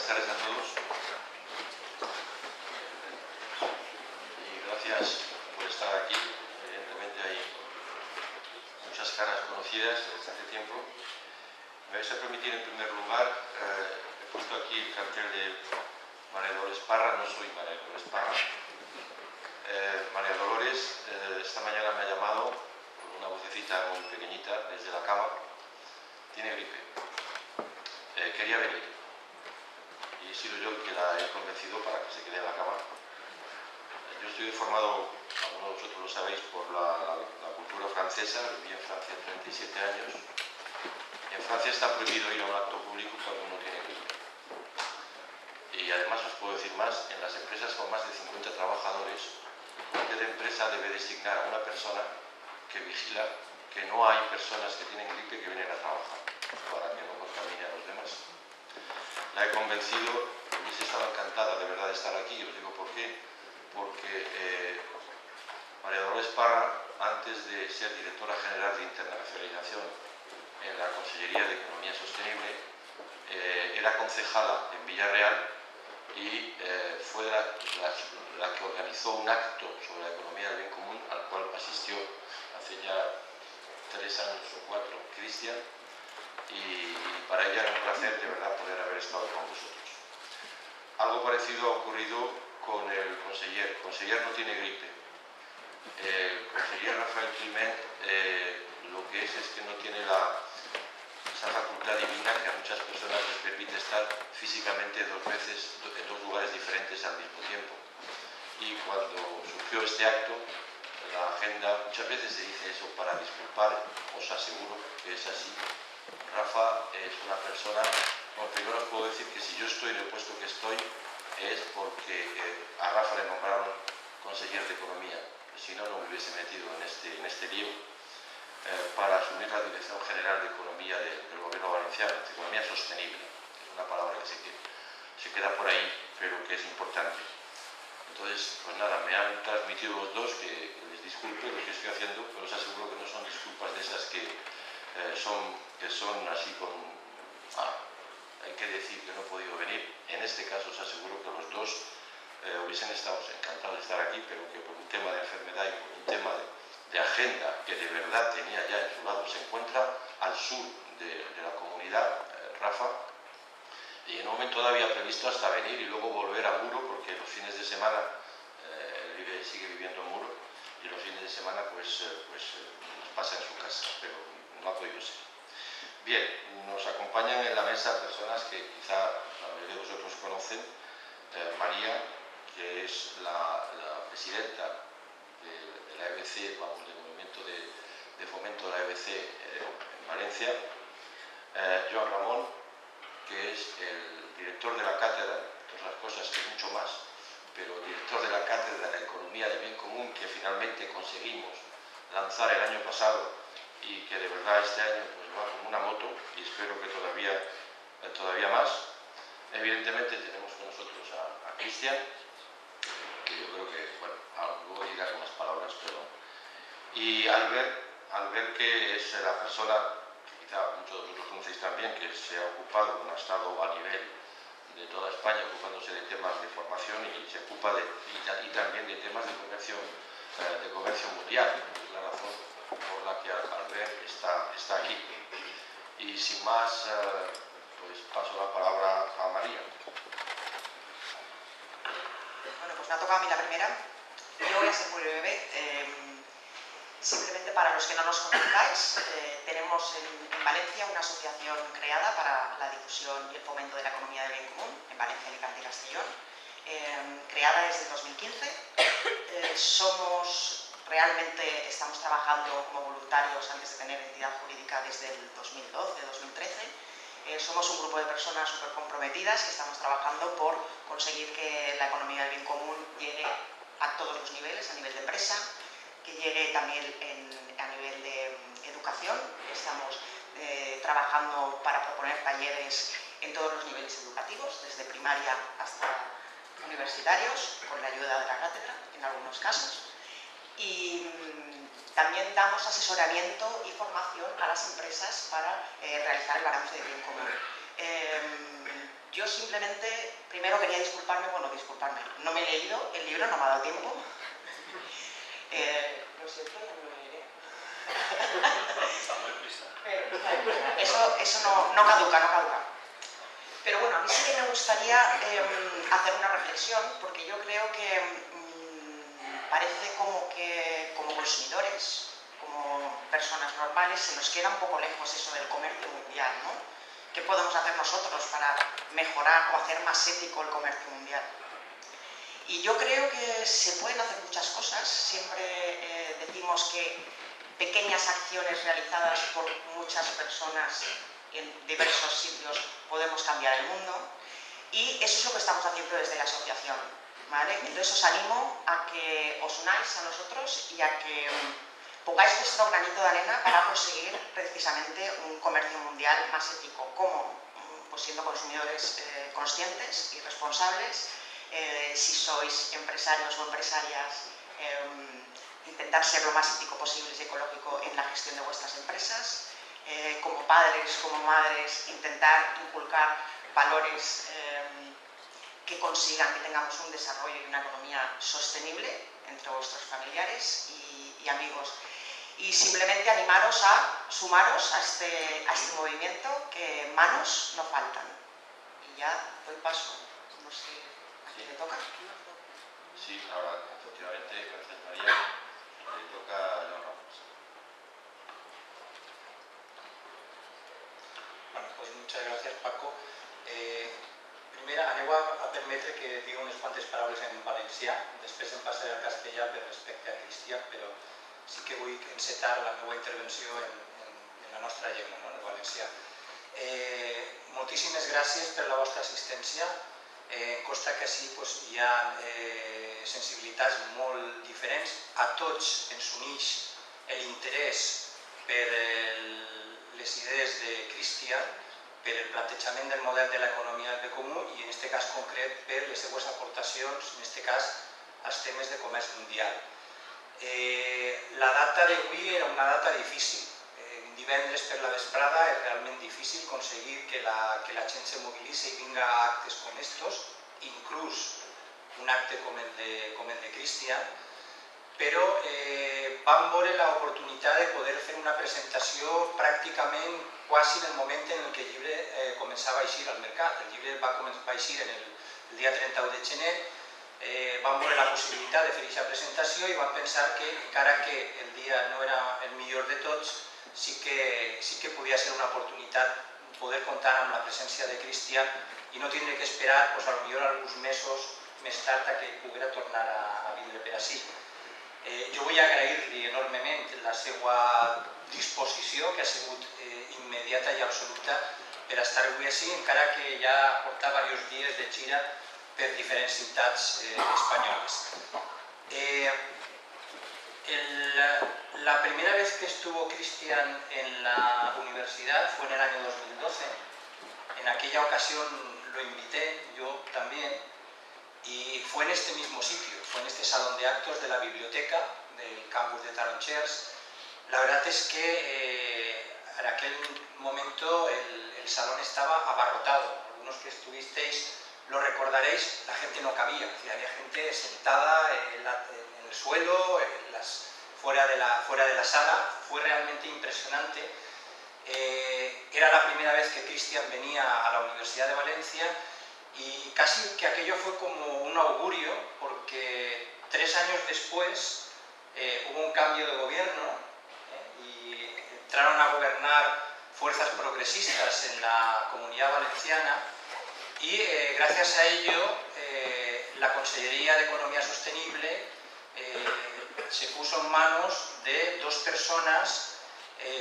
Buenas tardes a todos y gracias por estar aquí. Evidentemente hay muchas caras conocidas desde hace tiempo. Me vais a permitir en primer lugar, he puesto aquí el cartel de María Dolores Parra, no soy María Dolores Parra. María Dolores esta mañana me ha llamado con una vocecita muy pequeñita desde la cama. Tiene gripe. Quería venir y he sido yo el que la he convencido para que se quede en la cama. Yo estoy formado, algunos de vosotros lo sabéis, por la cultura francesa. Viví en Francia 37 años. En Francia está prohibido ir a un acto público cuando uno tiene gripe. Y además os puedo decir más, en las empresas con más de 50 trabajadores, el comité de empresa debe designar a una persona que vigila que no hay personas que tienen gripe que vienen a trabajar, para que no contamine a los demás. La he convencido, hubiese estado encantada de verdad de estar aquí, y os digo por qué. Porque María Dolores Parra, antes de ser directora general de internacionalización en la Consellería de Economía Sostenible, era concejala en Villarreal y fue la que organizó un acto sobre la economía del bien común al cual asistió hace ya 3 años o 4 Cristian, y para ella era un placer de verdad poder haber estado con vosotros. Algo parecido ha ocurrido con el conseller. El conseller no tiene gripe. El conseller Rafael Climent lo que es que no tiene esa facultad divina que a muchas personas les permite estar físicamente 2 veces en 2 lugares diferentes al mismo tiempo. Y cuando surgió este acto, la agenda, muchas veces se dice eso para disculpar, os aseguro que es así. Rafa es una persona, bueno, primero os puedo decir que si yo estoy en el puesto que estoy es porque a Rafa le nombraron conseller de Economía, si no, no me hubiese metido en este lío, para asumir la Dirección General de Economía del Gobierno Valenciano, de Economía Sostenible, que es una palabra que se queda por ahí, pero que es importante. Entonces, pues nada, me han transmitido los dos que les disculpe lo que estoy haciendo, pero os aseguro que no son disculpas de esas que son así con... hay que decir que no he podido venir. En este caso os aseguro que los dos hubiesen estado encantados de estar aquí, pero que por un tema de enfermedad y por un tema de agenda que de verdad tenía ya en su lado, se encuentra al sur de la comunidad, Rafa, y en un momento dado había previsto hasta venir y luego volver a Muro, porque los fines de semana sigue viviendo en Muro, y los fines de semana pues pasa en su casa, pero no ha podido ser. Bien, nos acompañan en la mesa personas que quizá la mayoría de vosotros conocen. María, que es la presidenta de la EBC, vamos, del movimiento de fomento de la EBC en Valencia. Joan Ramón, que es el director de la cátedra, todas las cosas, que es mucho más, pero director de la cátedra de Economía del Bien Común, que finalmente conseguimos lanzar el año pasado y que de verdad este año pues va como una moto, y espero que todavía más. Evidentemente tenemos con nosotros a Cristian, que yo creo que, bueno, luego dirás unas palabras, pero... Y Albert, que es la persona que quizá muchos de vosotros conocéis también, que se ha ocupado, ha estado a nivel de toda España ocupándose de temas de formación y se ocupa y también de temas de comercio mundial. Es la razón por la que Albert está aquí. Y sin más, pues paso la palabra a María. Bueno, pues me ha tocado a mí la primera. Yo voy a ser muy breve. Simplemente para los que no nos conozcáis, tenemos en Valencia una asociación creada para la difusión y el fomento de la economía del bien común, en Valencia, Alicante y Castellón, creada desde el 2015. Estamos trabajando como voluntarios antes de tener entidad jurídica desde el 2012-2013. Somos un grupo de personas súper comprometidas que estamos trabajando por conseguir que la economía del bien común llegue a todos los niveles, a nivel de empresa, que llegue también a nivel de educación. Estamos trabajando para proponer talleres en todos los niveles educativos, desde primaria hasta universitarios, con la ayuda de la cátedra en algunos casos. Y también damos asesoramiento y formación a las empresas para realizar el balance de bien común. Yo simplemente, primero quería disculparme, no me he leído el libro, no me ha dado tiempo. Lo siento, ya me lo leeré. Eso no caduca. Pero bueno, a mí sí que me gustaría hacer una reflexión, porque yo creo que parece como que como consumidores, como personas normales, se nos queda un poco lejos eso del comercio mundial, ¿no? ¿Qué podemos hacer nosotros para mejorar o hacer más ético el comercio mundial? Y yo creo que se pueden hacer muchas cosas. Siempre decimos que pequeñas acciones realizadas por muchas personas en diversos sitios podemos cambiar el mundo. Y eso es lo que estamos haciendo desde la asociación, ¿vale? Entonces os animo a que os unáis a nosotros y a que pongáis vuestro granito de arena para conseguir precisamente un comercio mundial más ético. ¿Cómo? Pues siendo consumidores conscientes y responsables. Si sois empresarios o empresarias, intentar ser lo más ético posible y ecológico en la gestión de vuestras empresas. Como padres, como madres, intentar inculcar valores que consigan que tengamos un desarrollo y una economía sostenible entre vuestros familiares y amigos. Y simplemente animaros a sumaros a este movimiento, que manos no faltan. Y ya doy paso. No sé, ¿a quién le toca? Sí, ahora, efectivamente, gracias María, le toca a Joan Ramos. Bueno, pues muchas gracias, Paco. Primer, aneu a permetre que digui unes quantes paraules en valencià, després em passaré al castellà per respecte a Cristià, però sí que vull encetar la meva intervenció en la nostra llengua, no? En el valencià. Moltíssimes gràcies per la vostra assistència. Em consta que així hi ha sensibilitats molt diferents. A tots ens uneix l'interès per les idees de Cristià, per el plantejament del model de l'economia del bé comú i en aquest cas concret per les seues aportacions, en aquest cas als temes de comerç mundial. La data d'avui era una data difícil. Divendres per la vesprada és realment difícil aconseguir que la gent se mobilitzi i vinga a actes com estos, inclús un acte com el de Cristià, però vam veure l'oportunitat de poder fer una presentació pràcticament quasi en el moment en què el llibre començava a eixir al mercat. El llibre va eixir el dia 31 de gener, vam veure la possibilitat de fer aquesta presentació i vam pensar que, encara que el dia no era el millor de tots, sí que podia ser una oportunitat poder comptar amb la presència de Cristià i no tindre que esperar potser alguns mesos més tard que poguera tornar a vindre per ací. Jo vull agrair-li enormement la seva disposició, que ha sigut immediata i absoluta per estar avui ací, encara que ja porta diversos dies de gira per diferents ciutats espanyoles. La primera vez que estuvo Cristian en la universidad fue en el año 2012. En aquella ocasión lo invité, yo también, y fue en este mismo sitio, fue en este salón de actos de la biblioteca del campus de Taronchers. La verdad es que en aquel momento el salón estaba abarrotado. Algunos que estuvisteis lo recordaréis, la gente no cabía, había gente sentada en el suelo, fuera de la sala. Fue realmente impresionante. Era la primera vez que Cristian venía a la Universidad de Valencia y casi que aquello fue como un augurio, porque 3 años después hubo un cambio de gobierno y entraron a gobernar fuerzas progresistas en la Comunidad Valenciana y gracias a ello la Consellería de Economía Sostenible se puso en manos de 2 personas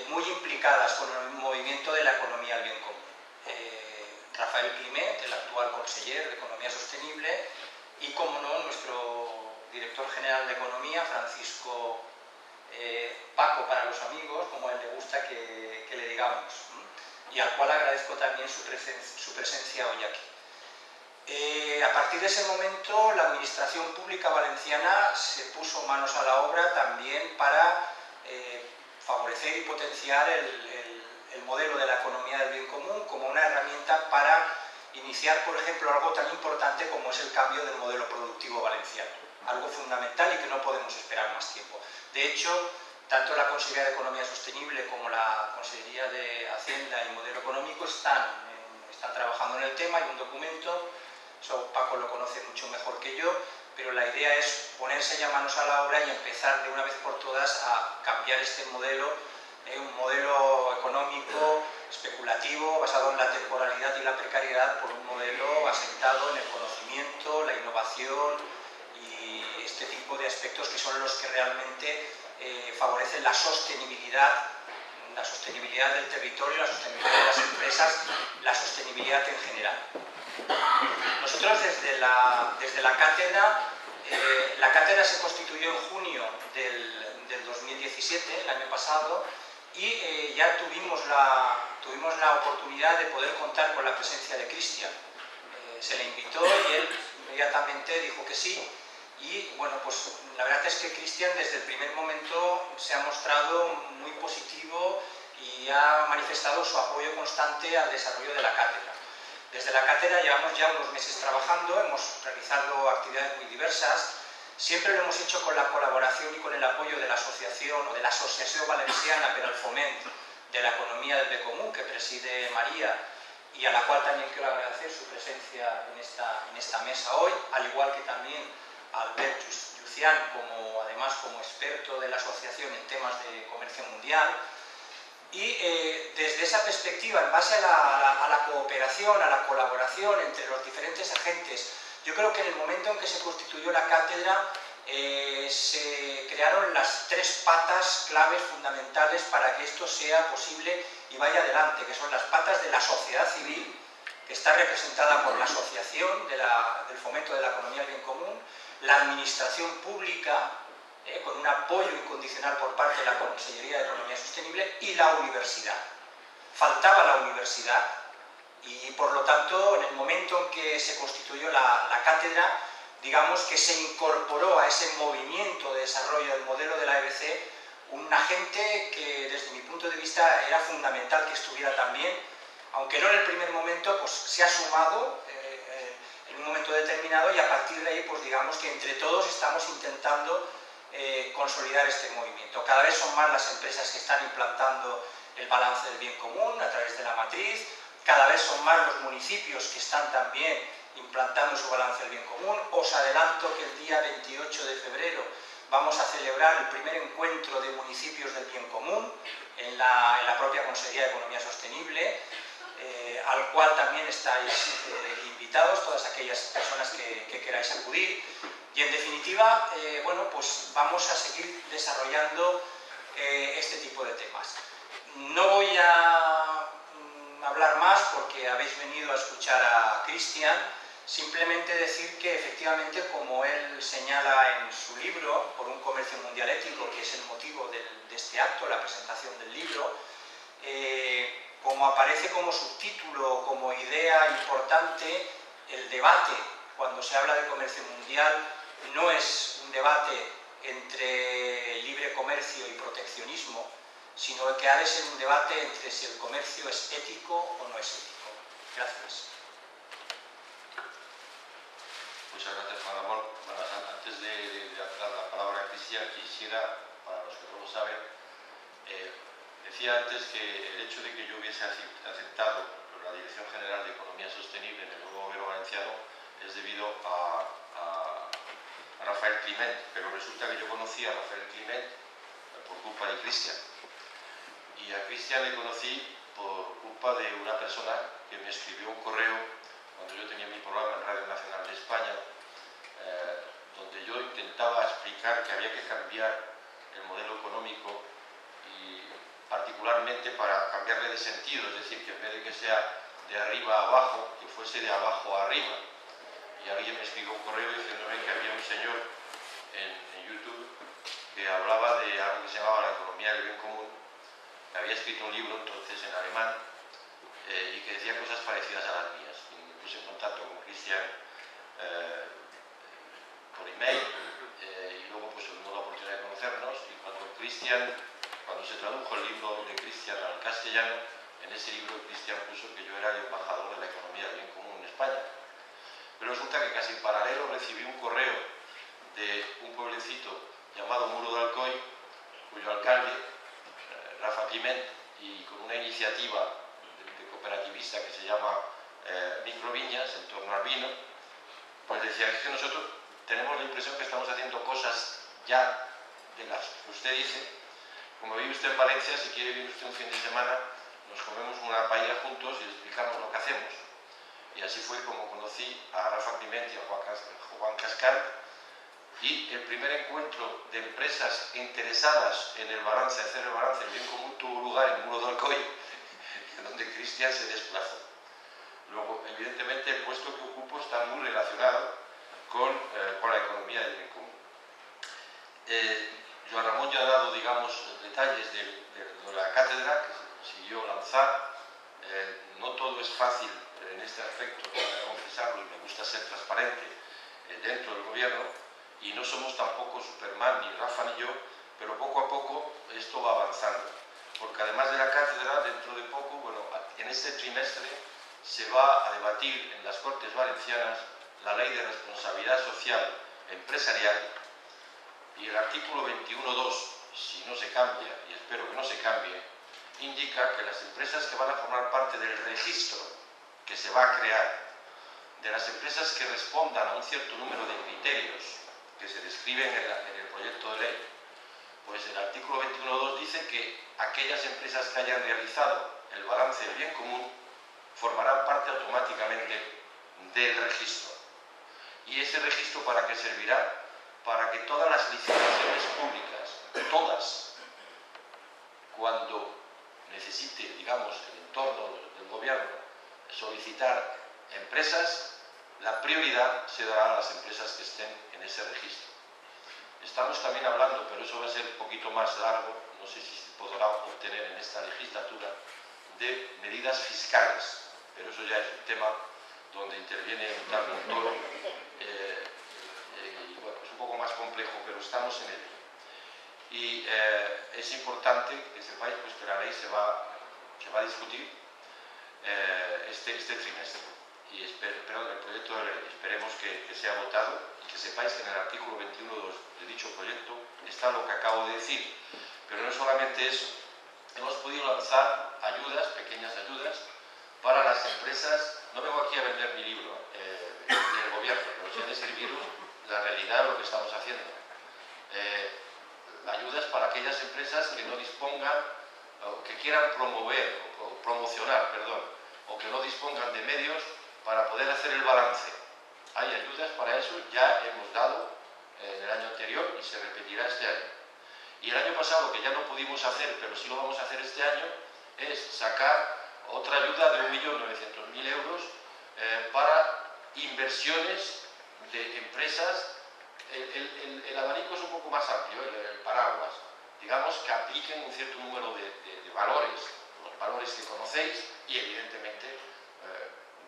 muy implicadas con el movimiento de la economía al bien común. Rafael Climet, el actual conseller de Economía Sostenible, y, como no, nuestro director general de Economía, Francisco Paco para los amigos, como a él le gusta que le digamos, y al cual agradezco también su presencia hoy aquí. A partir de ese momento, la Administración Pública Valenciana se puso manos a la obra también para favorecer y potenciar el modelo de la economía del bien común como una herramienta para iniciar, por ejemplo, algo tan importante como es el cambio del modelo productivo valenciano, algo fundamental y que no podemos esperar más tiempo. De hecho, tanto la Consejería de Economía Sostenible como la Consejería de Hacienda y Modelo Económico están trabajando en el tema. Hay un documento, eso Paco lo conoce mucho mejor que yo, pero la idea es ponerse ya manos a la obra y empezar de una vez por todas a cambiar este modelo, un modelo económico especulativo basado en la temporalidad y la precariedad, por un modelo asentado en el conocimiento, la innovación y este tipo de aspectos que son los que realmente favorecen la sostenibilidad del territorio, la sostenibilidad de las empresas, la sostenibilidad en general. Nosotros desde la cátedra se constituyó en junio del 2017, el año pasado, y ya tuvimos la oportunidad de poder contar con la presencia de Cristian. Se le invitó y él inmediatamente dijo que sí. Y bueno, pues la verdad es que Cristian desde el primer momento se ha mostrado muy positivo y ha manifestado su apoyo constante al desarrollo de la cátedra. Desde la cátedra llevamos ya unos meses trabajando, hemos realizado actividades muy diversas, siempre lo hemos hecho con la colaboración y con el apoyo de la asociación o de la Asociación Valenciana per al Foment de la Economía del Bé Comú, que preside María, y a la cual también quiero agradecer su presencia en esta mesa hoy, al igual que también a Albert Llucian, además como experto de la asociación en temas de comercio mundial. Y desde esa perspectiva, en base a la cooperación, a la colaboración entre los diferentes agentes, yo creo que en el momento en que se constituyó la cátedra se crearon las tres patas claves fundamentales para que esto sea posible y vaya adelante, que son las patas de la sociedad civil, que está representada por la Asociación del Fomento de la Economía del Bien Común, la administración pública, con un apoyo incondicional por parte de la Consellería de Economía Sostenible, y la universidad. Faltaba la universidad y, por lo tanto, en el momento en que se constituyó la cátedra, digamos que se incorporó a ese movimiento de desarrollo del modelo de la EBC un agente que, desde mi punto de vista, era fundamental que estuviera también, aunque no en el primer momento, pues se ha sumado en un momento determinado, y a partir de ahí, pues digamos que entre todos estamos intentando consolidar este movimiento. Cada vez son más las empresas que están implantando el balance del bien común a través de la matriz, cada vez son más los municipios que están también implantando su balance del bien común. Os adelanto que el día 28 de febrero vamos a celebrar el primer encuentro de municipios del bien común en la propia Consejería de Economía Sostenible, al cual también estáis invitados, todas aquellas personas que queráis acudir. Y en definitiva, bueno, pues vamos a seguir desarrollando este tipo de temas. No voy a hablar más porque habéis venido a escuchar a Cristian, simplemente decir que efectivamente, como él señala en su libro, Por un comercio mundial ético, que es el motivo de este acto, la presentación del libro, como aparece como subtítulo, como idea importante, el debate, cuando se habla de comercio mundial, no es un debate entre libre comercio y proteccionismo, sino que ha de ser un debate entre si el comercio es ético o no es ético. Gracias. Muchas gracias, Juan Ramón. Bueno, antes de dar la palabra a Cristian, quisiera, para los que no lo saben, decía antes que el hecho de que yo hubiese aceptado la Dirección General de Economía Sostenible en el nuevo gobierno valenciano es debido a Rafael Climent, pero resulta que yo conocí a Rafael Climent por culpa de Cristian. Y a Cristian le conocí por culpa de una persona que me escribió un correo cuando yo tenía mi programa en Radio Nacional de España, donde yo intentaba explicar que había que cambiar el modelo económico, y particularmente para cambiarle de sentido, es decir, que en vez de que sea de arriba a abajo, que fuese de abajo a arriba. Y alguien me escribió un correo diciéndome que había un señor en YouTube que hablaba de algo que se llamaba la economía del bien común, que había escrito un libro entonces en alemán y que decía cosas parecidas a las mías. Y me puse en contacto con Cristian por email y luego pues tuvimos la oportunidad de conocernos, y cuando se tradujo el libro de Cristian al castellano, en ese libro Cristian puso que yo era el embajador de la economía del bien común en casi en paralelo recibí un correo de un pueblecito llamado Muro de Alcoy, cuyo alcalde, Rafa Climent, y con una iniciativa de cooperativista que se llama Microviñas, en torno al vino, pues decía, es que nosotros tenemos la impresión que estamos haciendo cosas ya de las que usted dice. Como vive usted en Valencia, si quiere venir usted un fin de semana, nos comemos una paella juntos y le explicamos lo que hacemos. Y así fue como conocí a Rafa Climent y a Juan Cascal, y el primer encuentro de empresas interesadas en el balance, hacer el balance del bien común, tuvo lugar en Muro de Alcoy, donde Cristian se desplazó. Luego, evidentemente, el puesto que ocupo está muy relacionado con la economía del bien común. Joan Ramón ya ha dado, digamos, detalles de la cátedra que se consiguió lanzar. No todo es fácil en este aspecto, tengo que confesarlo, y me gusta ser transparente dentro del gobierno, y no somos tampoco Superman, ni Rafa ni yo, pero poco a poco esto va avanzando. Porque además de la cátedra, dentro de poco, bueno, en este trimestre se va a debatir en las Cortes Valencianas la Ley de Responsabilidad Social Empresarial, y el artículo 21.2, si no se cambia, y espero que no se cambie, indica que las empresas que van a formar parte del registro que se va a crear, de las empresas que respondan a un cierto número de criterios que se describen en el proyecto de ley, pues el artículo 21.2 dice que aquellas empresas que hayan realizado el balance del bien común formarán parte automáticamente del registro. ¿Y ese registro para qué servirá? Para que todas las licitaciones públicas, todas, cuando necesite, digamos, el entorno del gobierno solicitar empresas, la prioridad se dará a las empresas que estén en ese registro. Estamos también hablando, pero eso va a ser un poquito más largo, no sé si se podrá obtener en esta legislatura, de medidas fiscales, pero eso ya es un tema donde interviene un tal Montoro, y bueno, es un poco más complejo, pero estamos en ello. Y es importante que sepáis pues, que la ley se va a discutir este trimestre. Y el proyecto de ley, esperemos que sea votado, y que sepáis que en el artículo 21.2 de dicho proyecto está lo que acabo de decir. Pero no solamente eso, hemos podido lanzar ayudas, pequeñas ayudas, para las empresas. No vengo aquí a vender mi libro del gobierno, pero sí a describiros la realidad de lo que estamos haciendo. Ayudas para aquellas empresas que no dispongan, o que quieran promocionar, o que no dispongan de medios para poder hacer el balance. Hay ayudas para eso, ya hemos dado en el año anterior y se repetirá este año. Y el año pasado, que ya no pudimos hacer, pero sí lo vamos a hacer este año, es sacar otra ayuda de 1.900.000 euros para inversiones de empresas. El abanico es un poco más amplio, el paraguas. Digamos que apliquen un cierto número de valores, los valores que conocéis, y evidentemente,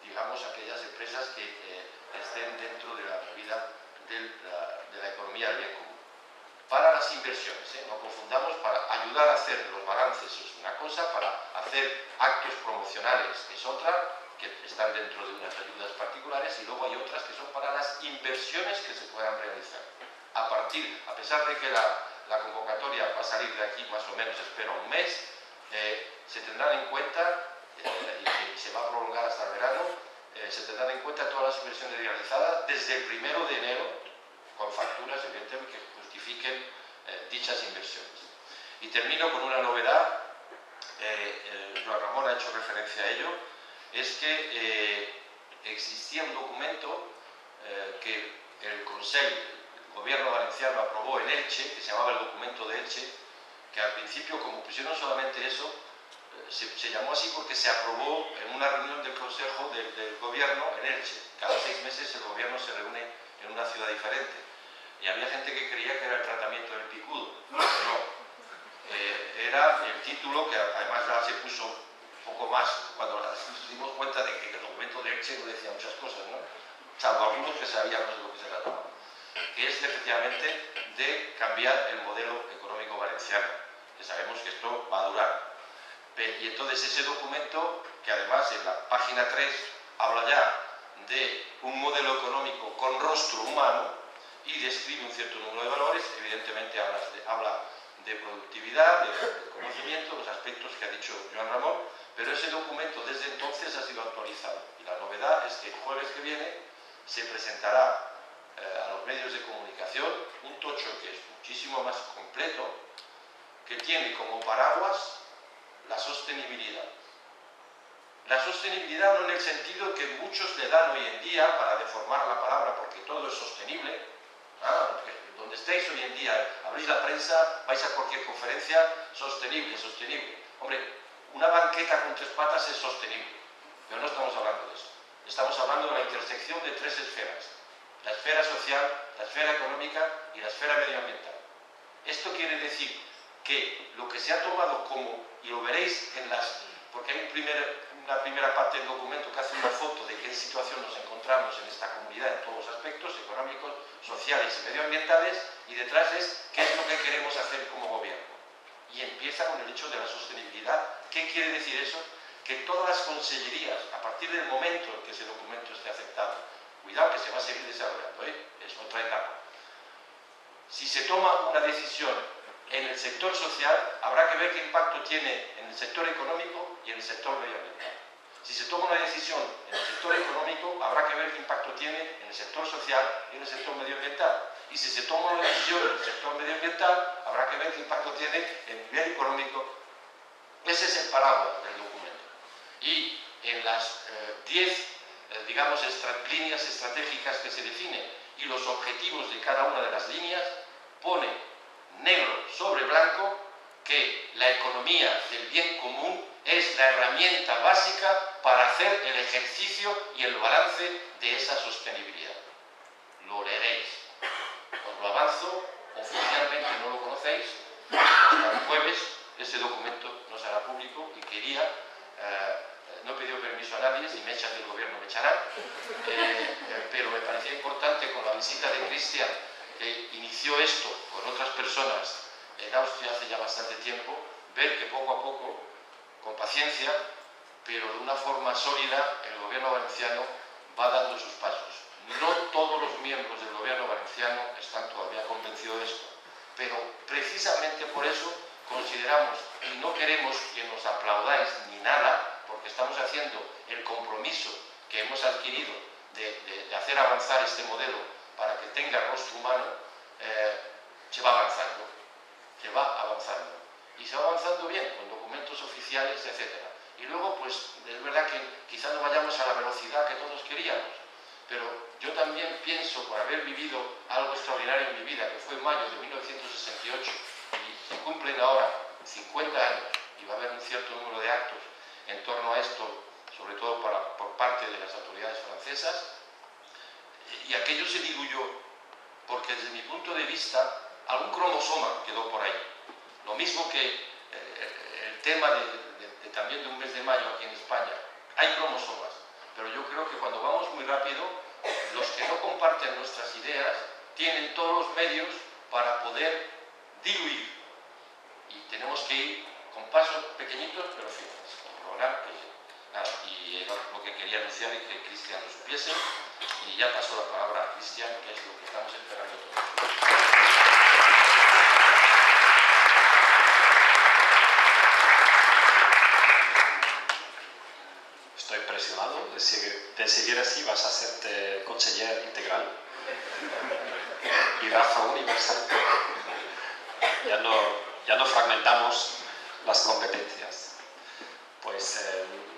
digamos, aquellas empresas que estén dentro de la medida de la economía del bien común. Para las inversiones, no confundamos, para ayudar a hacer los balances es una cosa, para hacer actos promocionales es otra, que están dentro de unas ayudas particulares, y luego hay otras que son para las inversiones que se puedan realizar. A pesar de que la convocatoria va a salir de aquí más o menos, espero, un mes, se tendrán en cuenta, y se va a prolongar hasta el verano, se tendrán en cuenta todas las inversiones realizadas desde el 1 de enero, con facturas, evidentemente, que justifiquen dichas inversiones. Y termino con una novedad, Joan Ramón ha hecho referencia a ello, es que existía un documento que el Gobierno valenciano aprobó en Elche, que se llamaba el documento de Elche, que al principio, como pusieron solamente eso, se llamó así porque se aprobó en una reunión del Consejo del Gobierno en Elche. Cada 6 meses el Gobierno se reúne en una ciudad diferente. Y había gente que creía que era el tratamiento del picudo. No. Era el título que además ya se puso un poco más cuando nos dimos cuenta de que el documento de Elche no decía muchas cosas, ¿no? Salvo algunos que sabíamos de lo que se trataba. Que es efectivamente de cambiar el modelo económico valenciano, que sabemos que esto va a durar. Y entonces ese documento, que además en la página 3 habla ya de un modelo económico con rostro humano y describe un cierto número de valores. Evidentemente habla de productividad, de conocimiento, los aspectos que ha dicho Joan Ramón, pero ese documento desde entonces ha sido actualizado. Y la novedad es que el jueves que viene se presentará a los medios de comunicación un tocho que es muchísimo más completo, que tiene como paraguas la sostenibilidad. La sostenibilidad no en el sentido que muchos le dan hoy en día para deformar la palabra, porque todo es sostenible. Donde estéis hoy en día, abrís la prensa, vais a cualquier conferencia, sostenible, sostenible. Hombre, una banqueta con 3 patas es sostenible, pero no estamos hablando de eso. Estamos hablando de la intersección de 3 esferas: la esfera social, la esfera económica y la esfera medioambiental. Esto quiere decir que lo que se ha tomado como, y lo veréis en las, porque hay una primera parte del documento que hace una foto de qué situación nos encontramos en esta comunidad en todos los aspectos económicos, sociales y medioambientales, y detrás es qué es lo que queremos hacer como gobierno. Y empieza con el hecho de la sostenibilidad. ¿Qué quiere decir eso? Que todas las consellerías, a partir del momento en que ese documento esté aceptado, cuidado que se va a seguir desarrollando, es otra etapa. Si se toma una decisión en el sector social, habrá que ver qué impacto tiene en el sector económico y en el sector medioambiental. Si se toma una decisión en el sector económico, habrá que ver qué impacto tiene en el sector social y en el sector medioambiental. Y si se toma una decisión en el sector medioambiental, habrá que ver qué impacto tiene en el nivel económico. Ese es el paraguas del documento. Y en las 10, digamos, líneas estratégicas que se definen y los objetivos de cada una de las líneas, pone negro sobre blanco que la economía del bien común es la herramienta básica para hacer el ejercicio y el balance de esa sostenibilidad. Lo leeréis. Os lo avanzo, oficialmente no lo conocéis, hasta el jueves ese documento no será público y quería, no he pedido permiso a nadie, si me echan del gobierno me echarán, pero me parecía importante con la visita de Cristian, que inició esto con otras personas en Austria hace ya bastante tiempo, ver que poco a poco, con paciencia, pero de una forma sólida, el gobierno valenciano va dando sus pasos. No todos los miembros del gobierno valenciano están todavía convencidos de esto, pero precisamente por eso consideramos y no queremos que nos aplaudáis ni nada, porque estamos haciendo el compromiso que hemos adquirido de hacer avanzar este modelo para que tenga rostro humano. Se va avanzando, y se va avanzando bien, con documentos oficiales, etc. Y luego, pues, es verdad que quizás no vayamos a la velocidad que todos queríamos, pero yo también pienso, por haber vivido algo extraordinario en mi vida, que fue en mayo de 1968, y se cumplen ahora 50 años, y va a haber un cierto número de actos en torno a esto, sobre todo por parte de las autoridades francesas, y aquello se diluyó, porque desde mi punto de vista, algún cromosoma quedó por ahí. Lo mismo que el tema también de un mes de mayo aquí en España. Hay cromosomas, pero yo creo que cuando vamos muy rápido, los que no comparten nuestras ideas tienen todos los medios para poder diluir. Y tenemos que ir con pasos pequeñitos pero firmes. Y era lo que quería anunciar y que Cristian lo supiese. Y ya paso la palabra a Cristian, que es lo que estamos esperando todos. Estoy impresionado de seguir así, vas a hacerte conseller integral y Rafa universal. Ya no fragmentamos las competencias. Pues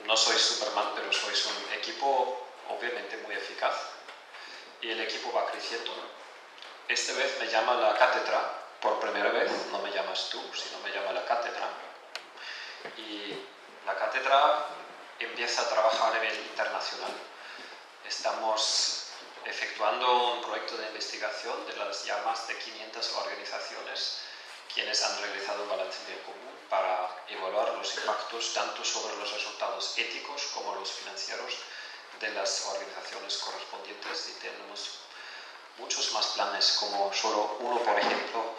no sois Superman, pero sois un equipo obviamente muy eficaz y el equipo va creciendo. Esta vez me llama la cátedra, por primera vez, no me llamas tú, sino me llama la cátedra. Y la cátedra empieza a trabajar a nivel internacional. Estamos efectuando un proyecto de investigación de las ya más de 500 organizaciones quienes han realizado un balance bien común para evaluar los impactos tanto sobre los resultados éticos como los financieros de las organizaciones correspondientes, y tenemos muchos más planes, como solo uno, por ejemplo,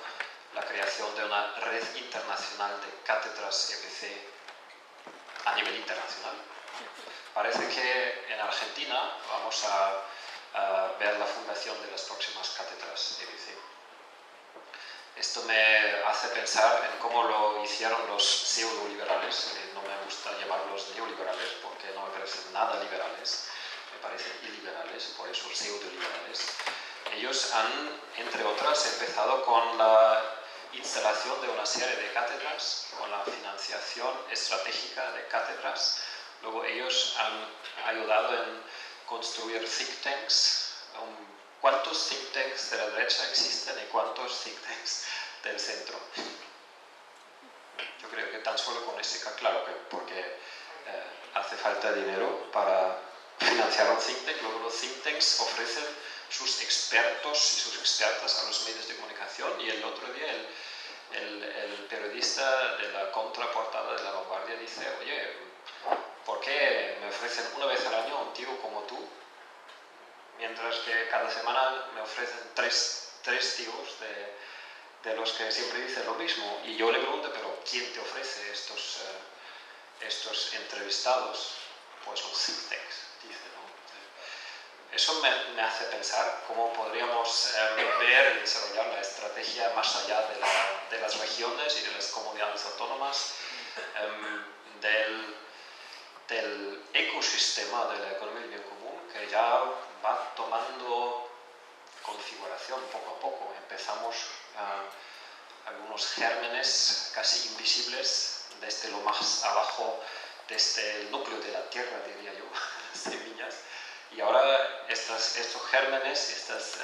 la creación de una red internacional de cátedras EPC a nivel internacional. Parece que en Argentina vamos a ver la fundación de las próximas cátedras EBC. Esto me hace pensar en cómo lo hicieron los pseudo-liberales, que no me gusta llamarlos neoliberales porque no me parecen nada liberales, me parecen iliberales, por eso pseudo-liberales. Ellos han, entre otras, empezado con la instalación de una serie de cátedras, con la financiación estratégica de cátedras. Luego ellos han ayudado en construir think tanks. ¿Cuántos think tanks de la derecha existen y cuántos think tanks del centro? Yo creo que tan solo con ese, claro, que porque hace falta dinero para financiar un think tank. Luego los think tanks ofrecen sus expertos y sus expertas a los medios de comunicación, y el otro día el periodista de la contraportada de La Vanguardia dice: oye, ¿por qué me ofrecen una vez al año un tío como tú, mientras que cada semana me ofrecen tres tíos de los que siempre dicen lo mismo? Y yo le pregunto: ¿pero quién te ofrece estos entrevistados? Pues los think tanks, dice, ¿no? Eso me hace pensar cómo podríamos ver y desarrollar la estrategia más allá de las regiones y de las comunidades autónomas, del ecosistema de la economía del bien común, que ya va tomando configuración poco a poco. Empezamos algunos gérmenes casi invisibles desde lo más abajo, desde el núcleo de la tierra, diría yo, semillas. Y ahora estos gérmenes, estas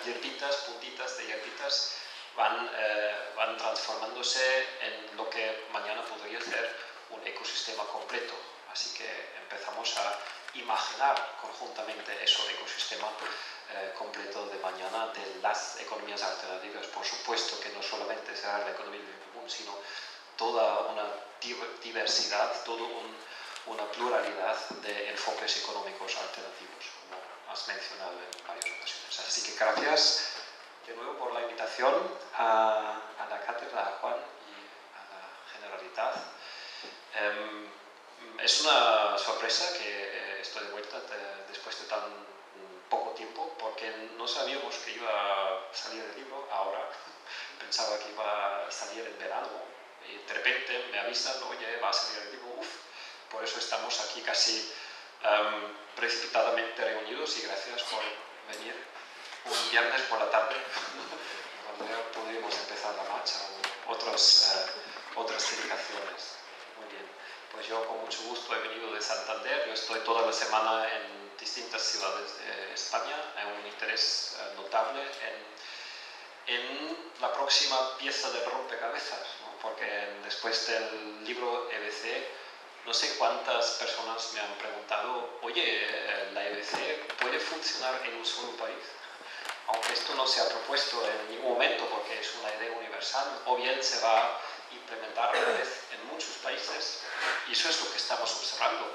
hierbitas, puntitas de hierbitas, van transformándose en lo que mañana podría ser un ecosistema completo. Así que empezamos a imaginar conjuntamente ese ecosistema completo de mañana de las economías alternativas. Por supuesto que no solamente será la economía del bien común, sino toda una diversidad, toda una pluralidad de enfoques económicos alternativos, como has mencionado en varias ocasiones. Así que gracias de nuevo por la invitación a la cátedra, a Juan y a la Generalitat. Es una sorpresa que estoy de vuelta después de tan poco tiempo, porque no sabíamos que iba a salir el libro ahora. Pensaba que iba a salir en verano y de repente me avisan: oye, va a salir el libro. Por eso estamos aquí casi precipitadamente reunidos, y gracias por venir un viernes por la tarde cuando ya podríamos empezar la marcha o otras dedicaciones. Muy bien, pues yo con mucho gusto he venido de Santander. Yo estoy toda la semana en distintas ciudades de España. Hay un interés notable en la próxima pieza del rompecabezas, ¿no? Porque después del libro EBC, no sé cuántas personas me han preguntado: oye, ¿la EBC puede funcionar en un solo país? Aunque esto no se ha propuesto en ningún momento, porque es una idea universal, o bien se va a implementar a la vez en muchos países, y eso es lo que estamos observando.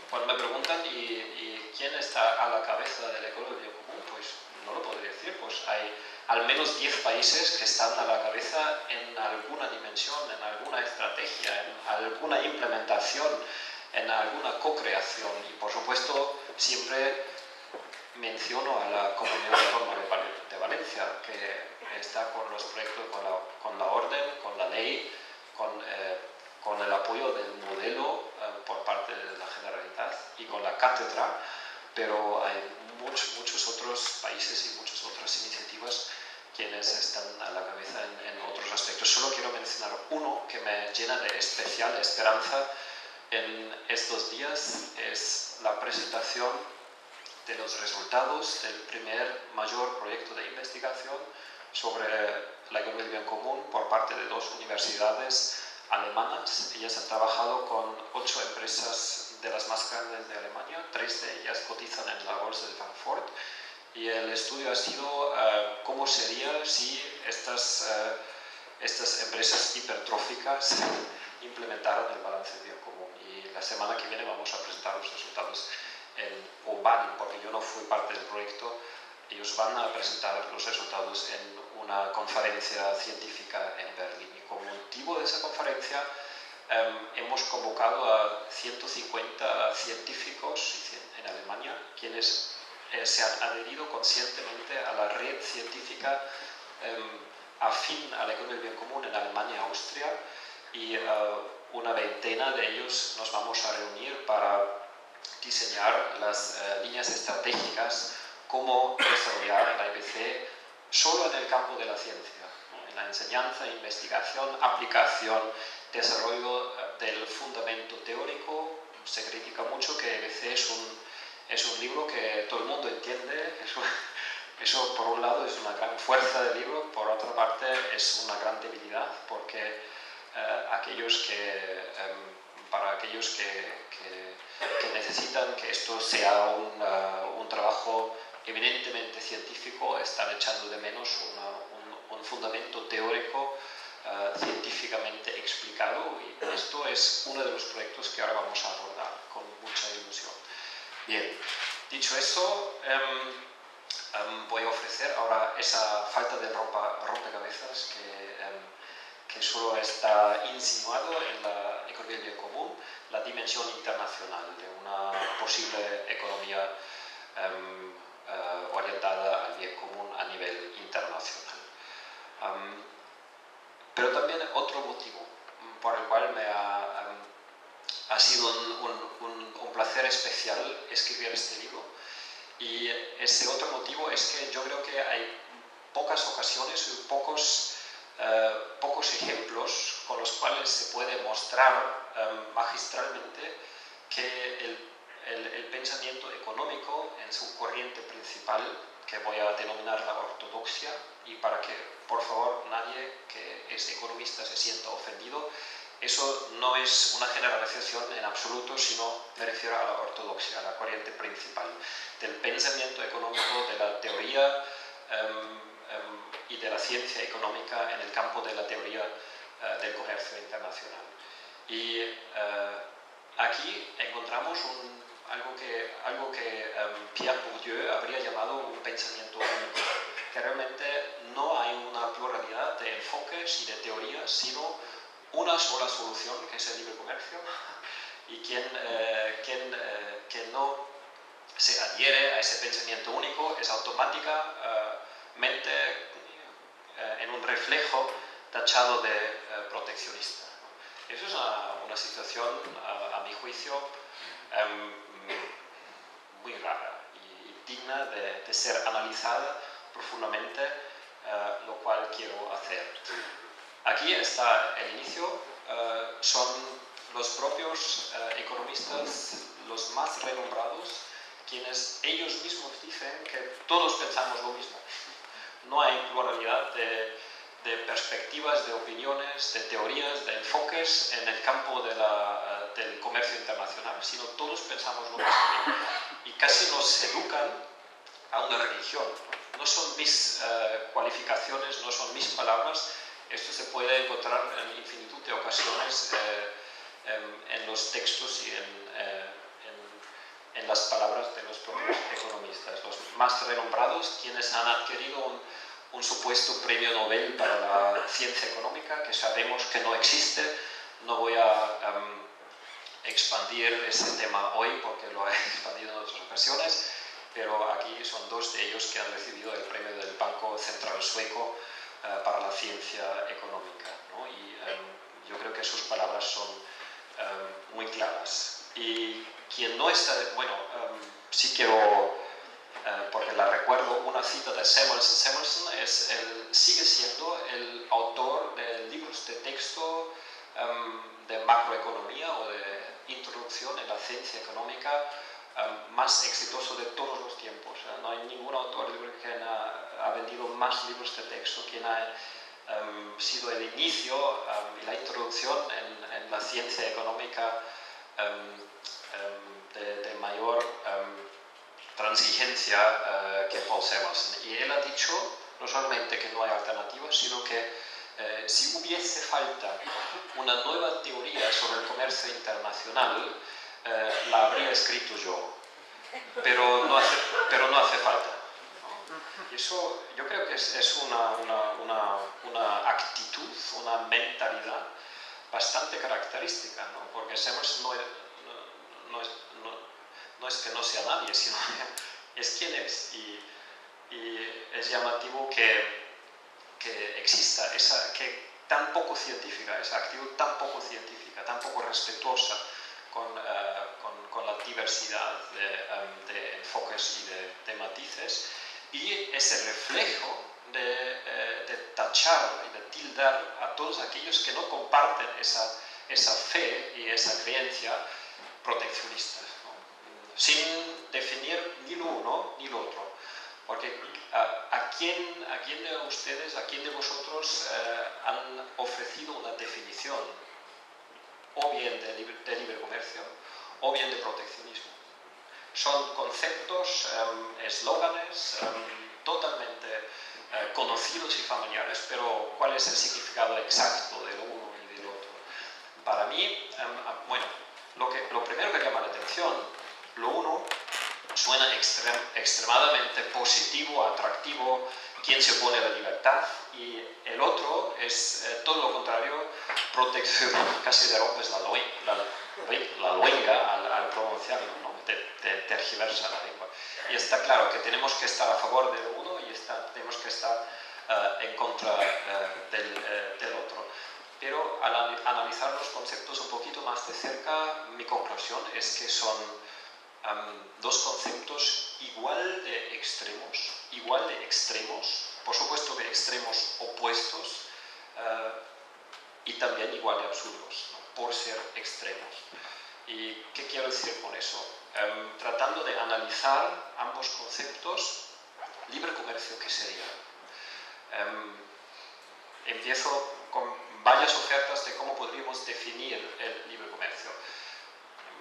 Cuando me preguntan ¿y quién está a la cabeza de la economía común? Pues no lo podría decir. Pues hay al menos 10 países que están a la cabeza en alguna dimensión, en alguna estrategia, en alguna implementación, en alguna co-creación. Y por supuesto siempre menciono a la Comunidad Autónoma de Valencia, que está con los proyectos, con la orden, con la ley, con el apoyo del modelo por parte de la Generalitat y con la cátedra, pero hay muchos otros países y muchas otras iniciativas quienes están a la cabeza en otros aspectos. Solo quiero mencionar uno que me llena de especial esperanza en estos días: es la presentación de los resultados del primer mayor proyecto de investigación sobre la economía del bien común por parte de 2 universidades alemanas. Ellas han trabajado con 8 empresas de las más grandes de Alemania, 3 de ellas cotizan en la bolsa de Frankfurt, y el estudio ha sido cómo sería si estas empresas hipertróficas implementaran el balance del bien común. Y la semana que viene vamos a presentar los resultados porque yo no fui parte del proyecto. Ellos van a presentar los resultados en una conferencia científica en Berlín, y con motivo de esa conferencia hemos convocado a 150 científicos en Alemania, quienes se han adherido conscientemente a la red científica afín a la economía del bien común en Alemania y Austria, y una veintena de ellos nos vamos a reunir para diseñar las líneas estratégicas, cómo desarrollar la EBC solo en el campo de la ciencia, ¿no? En la enseñanza, investigación, aplicación, desarrollo del fundamento teórico. Se critica mucho que EBC es un libro que todo el mundo entiende. Eso por un lado es una gran fuerza del libro, por otra parte es una gran debilidad, porque para aquellos que necesitan que esto sea un trabajo eminentemente científico, están echando de menos un fundamento teórico científicamente explicado, y esto es uno de los proyectos que ahora vamos a abordar con mucha ilusión. Bien, dicho eso, voy a ofrecer ahora esa falta de rompecabezas que solo está insinuado en la economía del bien común, la dimensión internacional de una posible economía orientada al bien común a nivel internacional. Pero también otro motivo por el cual ha sido un placer especial escribir este libro, y ese otro motivo es que yo creo que hay pocas ocasiones y pocos ejemplos con los cuales se puede mostrar magistralmente que el pensamiento económico en su corriente principal, que voy a denominar la ortodoxia, y para que por favor nadie que es economista se sienta ofendido, eso no es una generalización en absoluto, sino me refiero a la ortodoxia, a la corriente principal del pensamiento económico, de la teoría y de la ciencia económica en el campo de la teoría del comercio internacional. Y aquí encontramos algo que Pierre Bourdieu habría llamado un pensamiento único, que realmente no hay una pluralidad de enfoques y de teorías, sino una sola solución, que es el libre comercio, y quien no se adhiere a ese pensamiento único es automáticamente en un reflejo tachado de proteccionista. Eso es una situación, a mi juicio, muy rara y digna de ser analizada profundamente, lo cual quiero hacer. Aquí está el inicio, son los propios economistas, los más renombrados, quienes ellos mismos dicen que todos pensamos lo mismo. No hay pluralidad de perspectivas, de opiniones, de teorías, de enfoques en el campo del comercio internacional, sino todos pensamos lo mismo. Y casi nos educan a una religión. No son mis cualificaciones, no son mis palabras. Esto se puede encontrar en infinitud de ocasiones en los textos y en las palabras de los propios economistas. Los más renombrados, quienes han adquirido un supuesto premio Nobel para la ciencia económica, que sabemos que no existe. No voy a expandir ese tema hoy porque lo he expandido en otras ocasiones, pero aquí son dos de ellos que han recibido el premio del Banco Central Sueco para la ciencia económica, ¿no? Y yo creo que sus palabras son muy claras. Y quien no está, sí quiero, porque la recuerdo, una cita de Samuelson. Samuelson sigue siendo el autor de libros de texto de macroeconomía o de introducción en la ciencia económica más exitoso de todos los tiempos. No hay ningún autor que ha vendido más libros de texto, quien ha sido el inicio y la introducción en la ciencia económica de mayor transigencia que Paul Samuelson. Y él ha dicho no solamente que no hay alternativas, sino que si hubiese falta una nueva teoría sobre el comercio internacional, la habría escrito yo, pero no hace falta. Y eso yo creo que es una actitud, una mentalidad bastante característica, ¿no? Porque Samuelson no es que no sea nadie, sino es quién es. Y es llamativo que exista que tan poco científica, esa actitud tan poco científica, tan poco respetuosa con la diversidad de enfoques y de matices, y ese reflejo de tachar y de tildar a todos aquellos que no comparten esa fe y esa creencia proteccionistas, ¿no? Sin definir ni lo uno ni lo otro. Porque ¿a quién de ustedes, a quién de vosotros han ofrecido una definición o bien de libre comercio o bien de proteccionismo? Son conceptos, eslóganes totalmente conocidos y familiares, pero ¿cuál es el significado exacto de lo uno y del otro? Para mí, bueno, lo primero que llama la atención, lo uno suena extremadamente positivo, atractivo, quien se opone a la libertad, y el otro es todo lo contrario, protección, casi te rompes la luenga al pronunciarlo, ¿no? Te tergiversa la lengua. Y está claro que tenemos que estar a favor del uno y tenemos que estar en contra del otro. Pero al analizar los conceptos un poquito más de cerca, mi conclusión es que son dos conceptos igual de extremos, por supuesto de extremos opuestos, y también igual de absurdos, ¿no? Por ser extremos. ¿Y qué quiero decir con eso? Tratando de analizar ambos conceptos, libre comercio, ¿qué sería? Empiezo con varias ofertas de cómo podríamos definir el libre comercio.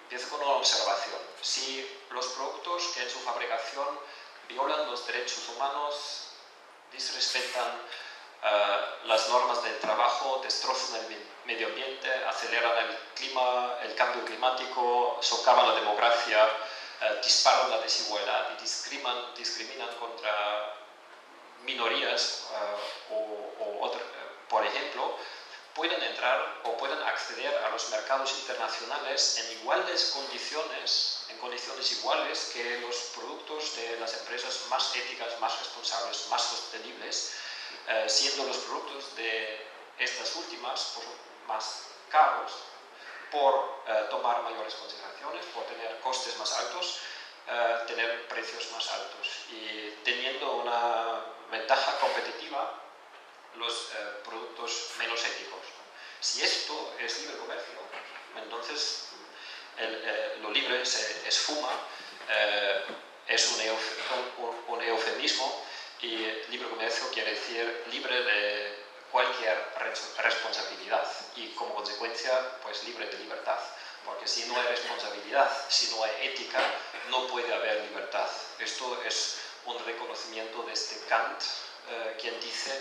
Empiezo con una observación. Si los productos que en su fabricación violan los derechos humanos, disrespetan las normas del trabajo, destrozan el medio ambiente, aceleran el cambio climático, socavan la democracia, disparan la desigualdad y discriminan contra minorías por ejemplo, pueden entrar o pueden acceder a los mercados internacionales en iguales condiciones, en condiciones iguales que los productos de las empresas más éticas, más responsables, más sostenibles, siendo los productos de estas últimas más caros por tomar mayores consideraciones, por tener costes más altos, tener precios más altos y teniendo una ventaja competitiva los productos menos éticos. Si esto es libre comercio, entonces lo libre se esfuma, es un eufemismo, y libre comercio quiere decir libre de cualquier responsabilidad y como consecuencia pues libre de libertad, porque si no hay responsabilidad, si no hay ética, no puede haber libertad. Esto es un reconocimiento desde Kant, quien dice: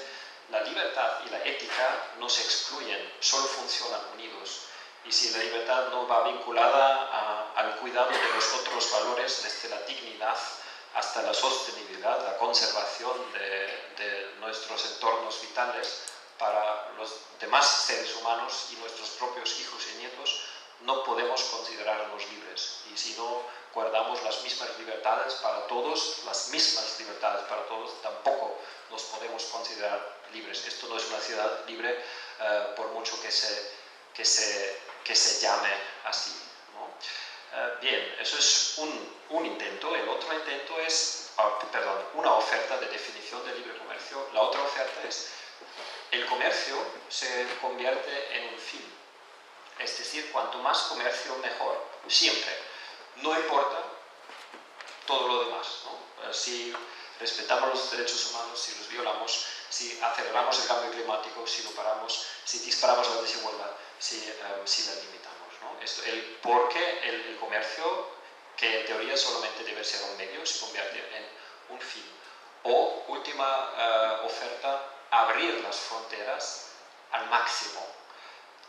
la libertad y la ética no se excluyen, solo funcionan unidos. Y si la libertad no va vinculada al cuidado de los otros valores, desde la dignidad hasta la sostenibilidad, la conservación de nuestros entornos vitales para los demás seres humanos y nuestros propios hijos y nietos, no podemos considerarnos libres. Y si no guardamos las mismas libertades para todos, tampoco nos podemos considerar libres. Esto no es una ciudad libre, por mucho que se llame así, ¿no? Bien, eso es un intento. El otro intento es, una oferta de definición de libre comercio. La otra oferta es: el comercio se convierte en un fin. Es decir, cuanto más comercio, mejor. Siempre. No importa todo lo demás, ¿no? Si respetamos los derechos humanos, si los violamos, si aceleramos el cambio climático, si lo paramos, si disparamos la desigualdad, si la limitamos, ¿no? Porque el comercio, que en teoría solamente debe ser un medio, se convierte en un fin. O, última oferta, abrir las fronteras al máximo,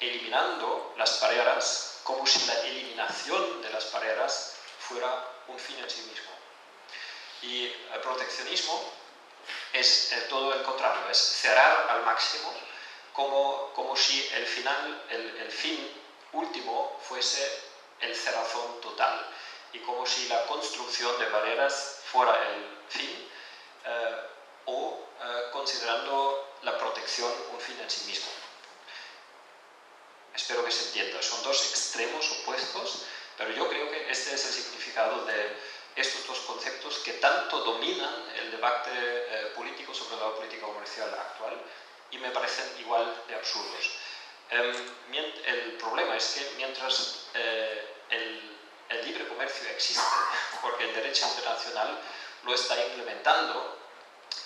eliminando las barreras como si la eliminación de las barreras fuera un fin en sí mismo. Y el proteccionismo es todo el contrario, es cerrar al máximo, como si el fin último fuese el cerrazón total, y como si la construcción de barreras fuera el fin, o considerando la protección un fin en sí mismo. Espero que se entienda. Son dos extremos opuestos, pero yo creo que este es el significado de estos dos conceptos que tanto dominan el debate político sobre la política comercial actual y me parecen igual de absurdos. El problema es que mientras el libre comercio existe, porque el derecho internacional lo está implementando,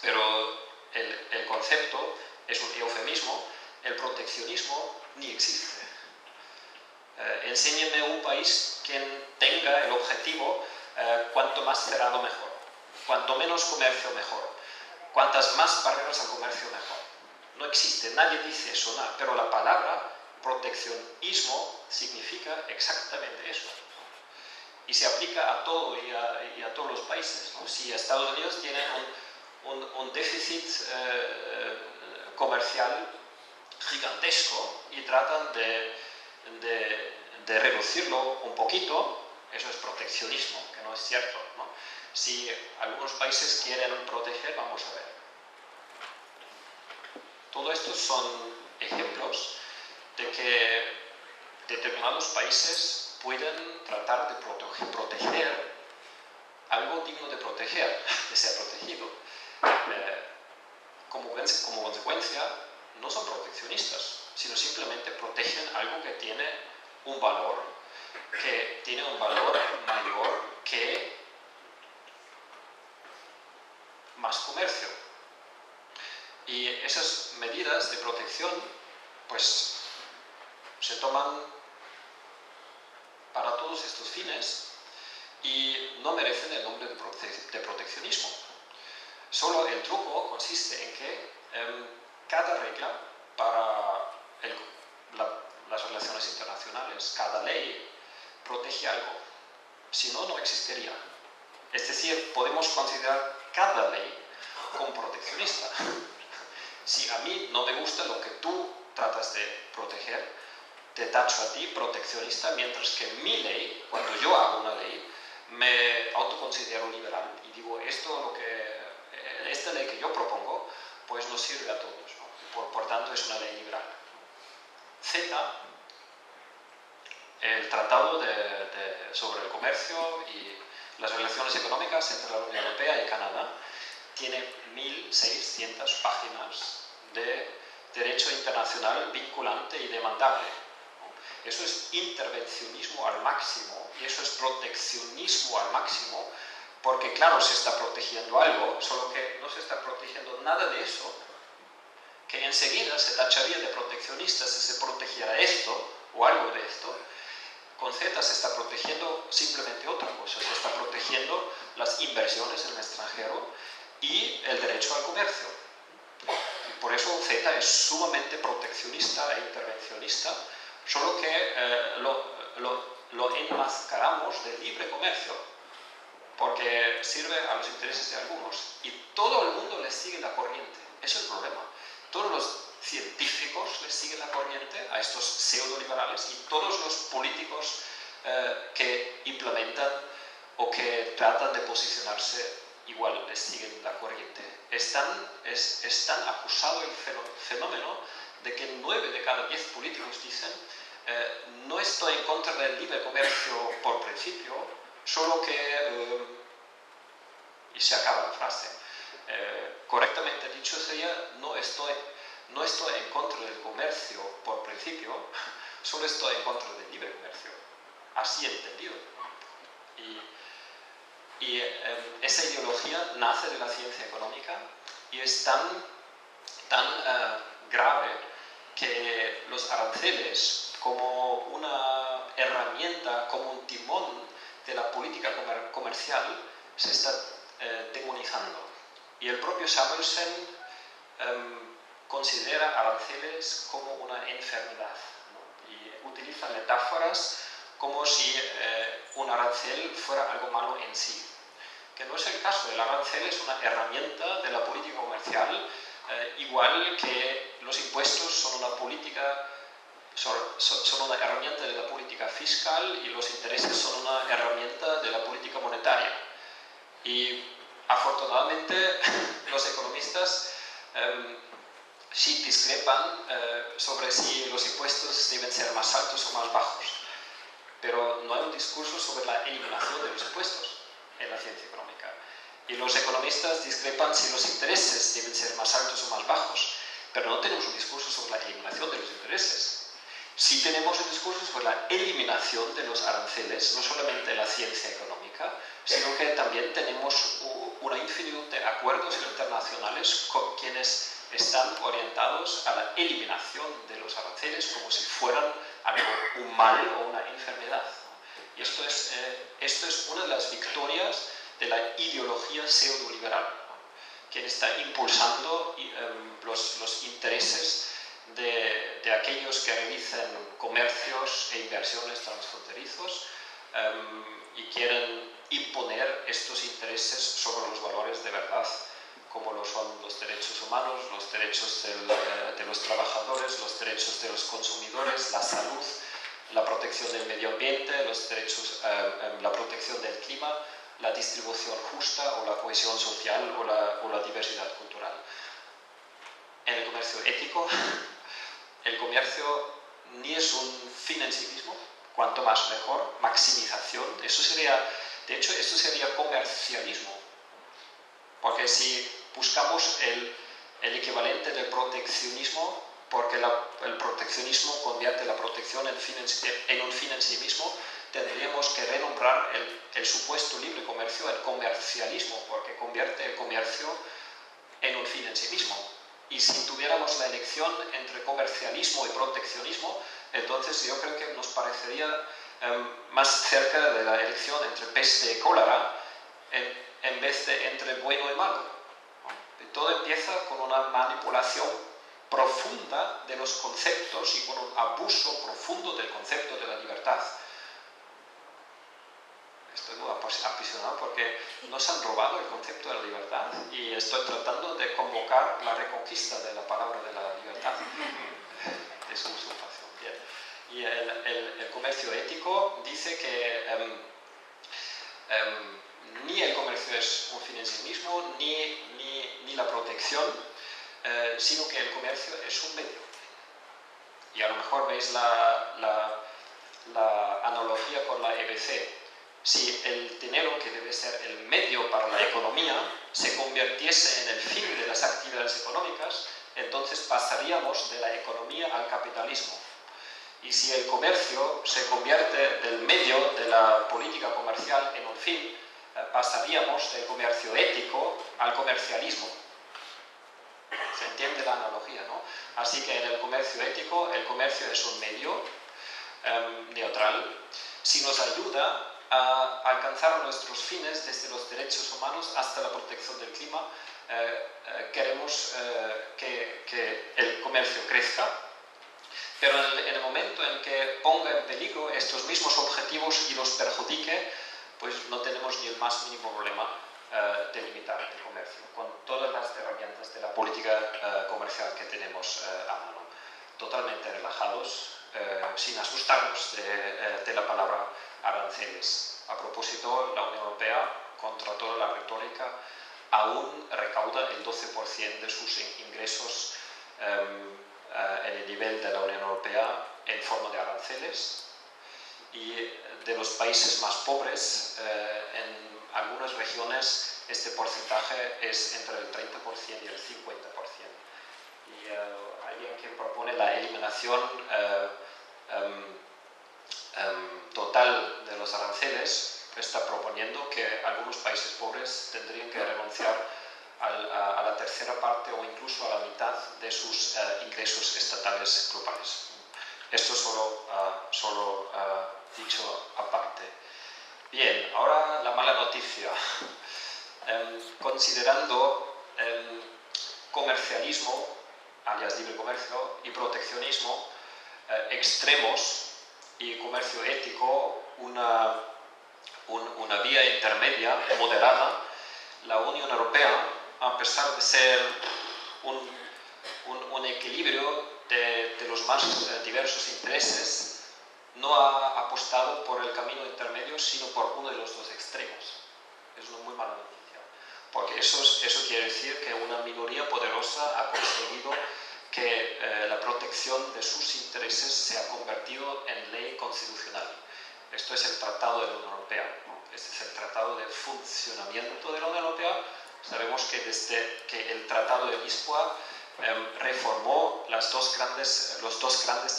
pero el concepto es un eufemismo, el proteccionismo ni existe. Enséñeme un país que tenga el objetivo cuanto más cerrado mejor, cuanto menos comercio mejor, cuantas más barreras al comercio mejor. No existe, nadie dice eso, nada, pero la palabra proteccionismo significa exactamente eso. Y se aplica a todo y a todos los países, ¿no? Si Estados Unidos tiene un déficit comercial gigantesco y tratan de reducirlo un poquito, eso es proteccionismo, que no es cierto, ¿no? Si algunos países quieren proteger, vamos a ver. Todo esto son ejemplos de que determinados países pueden tratar de proteger algo digno de proteger, de ser protegido. Como consecuencia, no son proteccionistas, sino simplemente protegen algo que tiene un valor mayor que más comercio. Y esas medidas de protección, pues, se toman para todos estos fines y no merecen el nombre de proteccionismo. Solo el truco consiste en que cada regla para las relaciones internacionales, cada ley, protege algo. Si no, no existiría. Es decir, podemos considerar cada ley como proteccionista. Si a mí no me gusta lo que tú tratas de proteger, te tacho a ti proteccionista, mientras que mi ley, cuando yo hago una ley, me autoconsidero liberal y digo, esta ley que yo propongo, pues nos sirve a todos, ¿no? Por tanto, es una ley liberal. CETA, el Tratado sobre el Comercio y las relaciones económicas entre la Unión Europea y Canadá, tiene 1.600 páginas de derecho internacional vinculante y demandable. Eso es intervencionismo al máximo y eso es proteccionismo al máximo, porque claro, se está protegiendo algo, solo que no se está protegiendo nada de eso, que enseguida se tacharía de proteccionista si se protegiera esto o algo de esto. Con CETA se está protegiendo simplemente otra cosa, se está protegiendo las inversiones en el extranjero y el derecho al comercio. Y por eso CETA es sumamente proteccionista e intervencionista, solo que lo enmascaramos de libre comercio, porque sirve a los intereses de algunos y todo el mundo le sigue la corriente. Ese es el problema. Todos los científicos le siguen la corriente a estos pseudoliberales y todos los políticos que implementan o que tratan de posicionarse igual les siguen la corriente. Es tan acusado el fenómeno de que 9 de cada 10 políticos dicen no estoy en contra del libre comercio por principio, solo que... y se acaba la frase. Correctamente dicho sería, no estoy en contra del comercio por principio, solo estoy en contra del libre comercio. Así entendido. Y esa ideología nace de la ciencia económica y es tan grave que los aranceles, como una herramienta, como un timón de la política comercial, se está demonizando. Y el propio Samuelson considera aranceles como una enfermedad, ¿no? Y utiliza metáforas como si un arancel fuera algo malo en sí. Que no es el caso. El arancel es una herramienta de la política comercial, igual que los impuestos son una herramienta de la política fiscal y los intereses son una herramienta de la política monetaria. Y afortunadamente los economistas sí discrepan sobre si los impuestos deben ser más altos o más bajos, pero no hay un discurso sobre la eliminación de los impuestos en la ciencia económica. Y los economistas discrepan si los intereses deben ser más altos o más bajos, pero no tenemos un discurso sobre la eliminación de los intereses. Sí tenemos un discurso sobre la eliminación de los aranceles, no solamente en la ciencia económica, sino que también tenemos una infinidad de acuerdos internacionales con quienes están orientados a la eliminación de los aranceles como si fueran un mal o una enfermedad. Y esto es una de las victorias de la ideología pseudoliberal, quien está impulsando los intereses de aquellos que realizan comercios e inversiones transfronterizos y quieren imponer estos intereses sobre los valores de verdad, como lo son los derechos humanos, los derechos de los trabajadores, los derechos de los consumidores, la salud, la protección del medio ambiente, los derechos, la protección del clima, la distribución justa o la cohesión social o la diversidad cultural. En el comercio ético, el comercio ni es un fin en sí mismo, cuanto más mejor, maximización. De hecho, esto sería comercialismo, porque si buscamos el equivalente del proteccionismo, porque el proteccionismo convierte la protección en un fin en sí mismo, tendríamos que renombrar el supuesto libre comercio en comercialismo, porque convierte el comercio en un fin en sí mismo. Y si tuviéramos la elección entre comercialismo y proteccionismo, entonces yo creo que nos parecería más cerca de la elección entre peste y cólera en vez de entre bueno y malo. Y todo empieza con una manipulación profunda de los conceptos y con un abuso profundo del concepto de la libertad. Estoy muy apasionado porque nos han robado el concepto de la libertad y estoy tratando de convocar la reconquista de la palabra de la libertad, de su usurpación. Bien. Y el comercio ético dice que ni el comercio es un fin en sí mismo, ni la protección, sino que el comercio es un medio. Y a lo mejor veis la analogía con la EBC. Si el dinero, que debe ser el medio para la economía, se convirtiese en el fin de las actividades económicas, entonces pasaríamos de la economía al capitalismo. Y si el comercio se convierte del medio de la política comercial en un fin, pasaríamos del comercio ético al comercialismo. ¿Se entiende la analogía, no? Así que en el comercio ético, el comercio es un medio neutral. Si nos ayuda a alcanzar nuestros fines, desde los derechos humanos hasta la protección del clima, queremos que el comercio crezca, pero en el momento en que ponga en peligro estos mismos objetivos y los perjudique, pues no tenemos ni el más mínimo problema de limitar el comercio, con todas las herramientas de la política comercial que tenemos a mano, totalmente relajados, sin asustarnos de la palabra aranceles. A propósito, la Unión Europea, contra toda la retórica, aún recauda el 12% de sus ingresos en el nivel de la Unión Europea en forma de aranceles, y de los países más pobres, en algunas regiones este porcentaje es entre el 30% y el 50%. Y alguien que propone la eliminación total de los aranceles está proponiendo que algunos países pobres tendrían que renunciar a la tercera parte o incluso a la mitad de sus ingresos estatales globales. Esto solo dicho aparte. Bien, ahora la mala noticia. Considerando comercialismo, alias libre comercio, y proteccionismo extremos, y comercio ético una vía intermedia, moderada, la Unión Europea, a pesar de ser un equilibrio de los más diversos intereses, no ha apostado por el camino intermedio, sino por uno de los dos extremos. Es una muy mala noticia. Porque eso quiere decir que una minoría poderosa ha conseguido que la protección de sus intereses se ha convertido en ley constitucional. Esto es el Tratado de la Unión Europea, ¿no? Este es el Tratado de Funcionamiento de la Unión Europea. Sabemos que desde que el Tratado de Lisboa reformó los dos grandes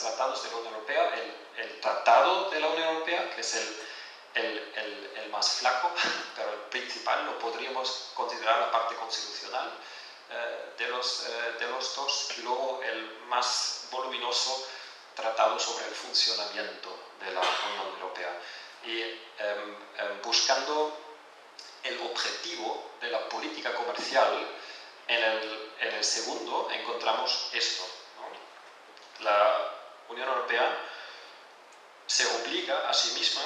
tratados de la Unión Europea, el Tratado de la Unión Europea, que es el más flaco, pero el principal lo podríamos considerar la parte constitucional de los dos, y luego el más voluminoso Tratado sobre el funcionamiento de la Unión Europea. Y buscando el objetivo de la política comercial, en el segundo encontramos esto, ¿no? La Unión Europea se obliga a sí misma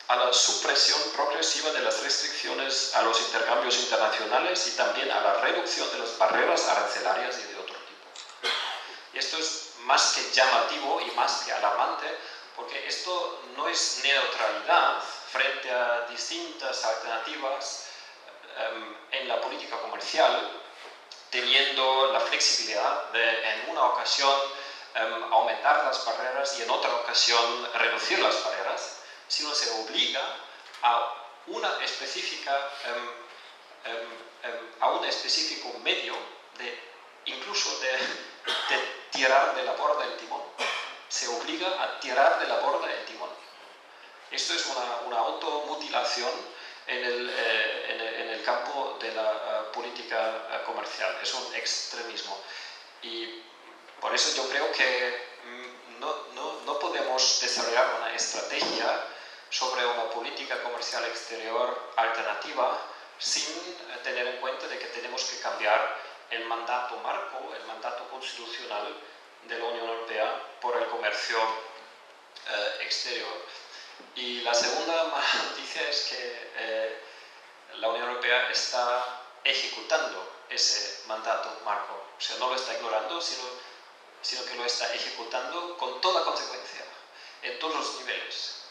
a la supresión progresiva de las restricciones a los intercambios internacionales y también a la reducción de las barreras arancelarias y de otro tipo. Y esto es más que llamativo y más que alarmante, porque esto no es neutralidad frente a distintas alternativas en la política comercial, teniendo la flexibilidad de en una ocasión aumentar las barreras y en otra ocasión reducir las barreras, sino se obliga a un específico medio incluso de tirar de la borda el timón. Se obliga a tirar de la borda el timón. Esto es una automutilación en el campo de la política comercial. Es un extremismo. Y por eso yo creo que no podemos desarrollar una estrategia sobre una política comercial exterior alternativa sin tener en cuenta de que tenemos que cambiar el mandato marco, el mandato constitucional de la Unión Europea por el comercio exterior. Y la segunda mala noticia es que la Unión Europea está ejecutando ese mandato marco. O sea, no lo está ignorando, sino que lo está ejecutando con toda consecuencia, en todos los niveles.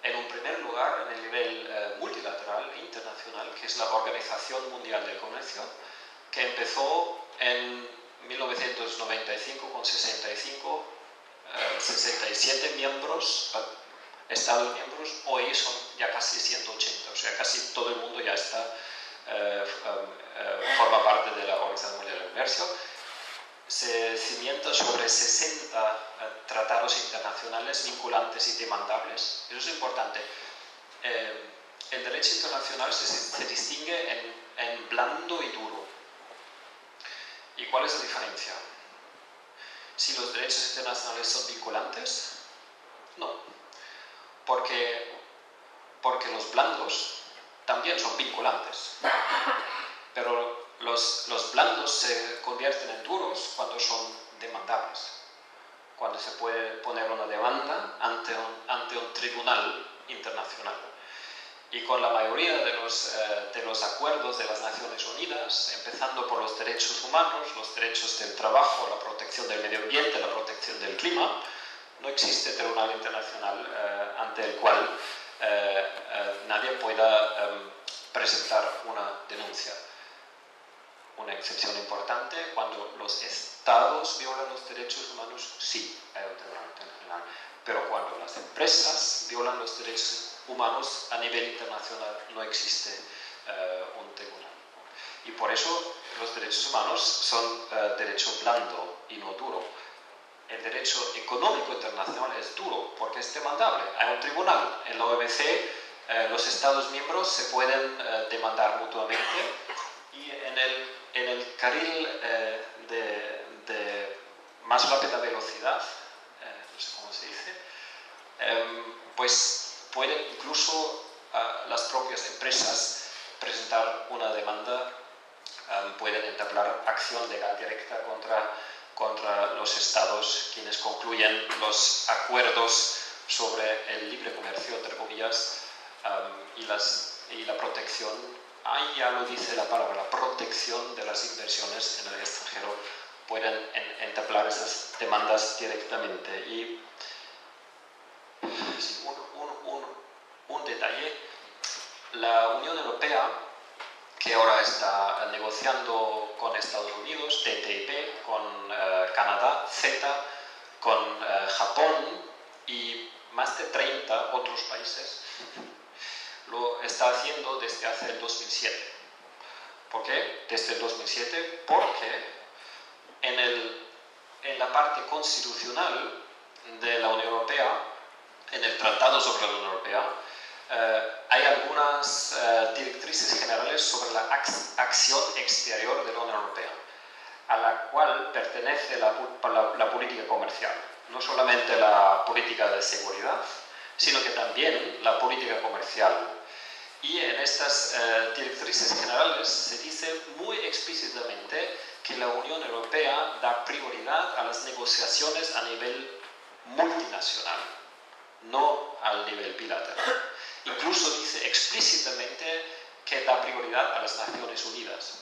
En un primer lugar, en el nivel multilateral e internacional, que es la Organización Mundial del Comercio, que empezó en 1995 con 67 miembros, Estados miembros, hoy son ya casi 180, o sea, casi todo el mundo ya forma parte de la Organización Mundial del Comercio. Se cimienta sobre 60 tratados internacionales vinculantes y demandables. Eso es importante. El derecho internacional se distingue en blando y duro. ¿Y cuál es la diferencia? Si los derechos internacionales son vinculantes, no. Porque los blandos también son vinculantes. Pero los blandos se convierten en duros cuando son demandables. Cuando se puede poner una demanda ante un tribunal internacional. Y con la mayoría de los acuerdos de las Naciones Unidas, empezando por los derechos humanos, los derechos del trabajo, la protección del medio ambiente, la protección del clima, no existe tribunal internacional ante el cual nadie pueda presentar una denuncia. Una excepción importante, cuando los estados violan los derechos humanos, sí hay un tribunal internacional. Pero cuando las empresas violan los derechos humanos a nivel internacional, no existe un tribunal. Y por eso los derechos humanos son derecho blando y no duro. El derecho económico internacional es duro porque es demandable. Hay un tribunal. En la OMC los estados miembros se pueden demandar mutuamente, y en el carril de más rápida velocidad, no sé cómo se dice, pues pueden incluso las propias empresas presentar una demanda, pueden entablar acción legal directa contra los estados quienes concluyen los acuerdos sobre el libre comercio, entre comillas, y la protección. Ahí ya lo dice la palabra, la protección de las inversiones en el extranjero. Pueden entablar esas demandas directamente. Y un detalle, la Unión Europea, que ahora está negociando con Estados Unidos, TTIP, con Canadá, CETA, con Japón y más de 30 otros países, lo está haciendo desde hace el 2007. ¿Por qué? Desde el 2007, porque en la parte constitucional de la Unión Europea, en el Tratado sobre la Unión Europea, hay algunas directrices generales sobre la acción exterior de la Unión Europea, a la cual pertenece la política comercial. No solamente la política de seguridad, sino que también la política comercial. Y en estas directrices generales se dice muy explícitamente que la Unión Europea da prioridad a las negociaciones a nivel multinacional, no al nivel bilateral. Incluso dice explícitamente que da prioridad a las Naciones Unidas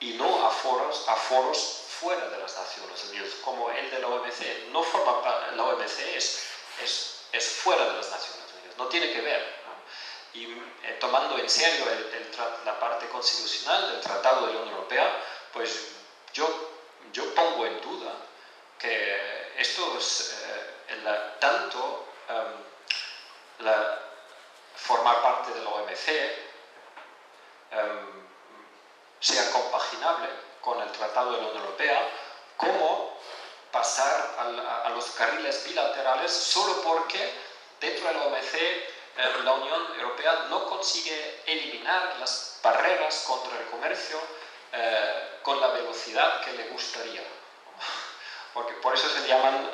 y no a foros fuera de las Naciones Unidas, como el de la OMC. No forma parte, la OMC es fuera de las Naciones Unidas, no tiene que ver, ¿no? Y tomando en serio la parte constitucional del Tratado de la Unión Europea, pues yo pongo en duda que esto es tanto formar parte de la OMC sea compaginable con el Tratado de la Unión Europea, como pasar a los carriles bilaterales solo porque dentro de la OMC la Unión Europea no consigue eliminar las barreras contra el comercio con la velocidad que le gustaría. Porque por eso se llaman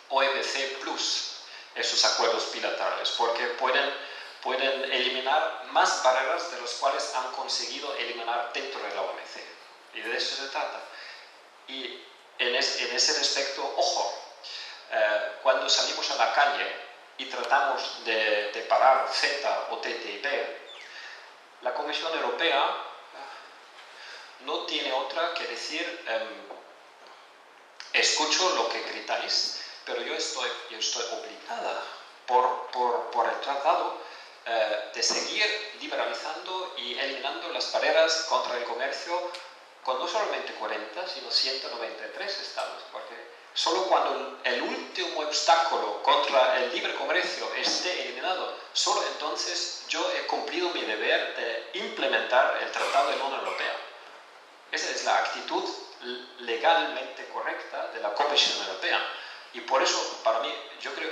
OMC Plus, esos acuerdos bilaterales, porque pueden eliminar más barreras de las cuales han conseguido eliminar dentro de la OMC. Y de eso se trata. Y en ese respecto, ojo, cuando salimos a la calle y tratamos de parar CETA o TTIP, la Comisión Europea no tiene otra que decir escucho lo que gritáis, pero yo estoy obligada por el tratado de seguir liberalizando y eliminando las barreras contra el comercio con no solamente 40, sino 193 estados, porque solo cuando el último obstáculo contra el libre comercio esté eliminado, solo entonces yo he cumplido mi deber de implementar el Tratado de la Unión Europea. Esa es la actitud legalmente correcta de la Comisión Europea. Y por eso, para mí, yo creo,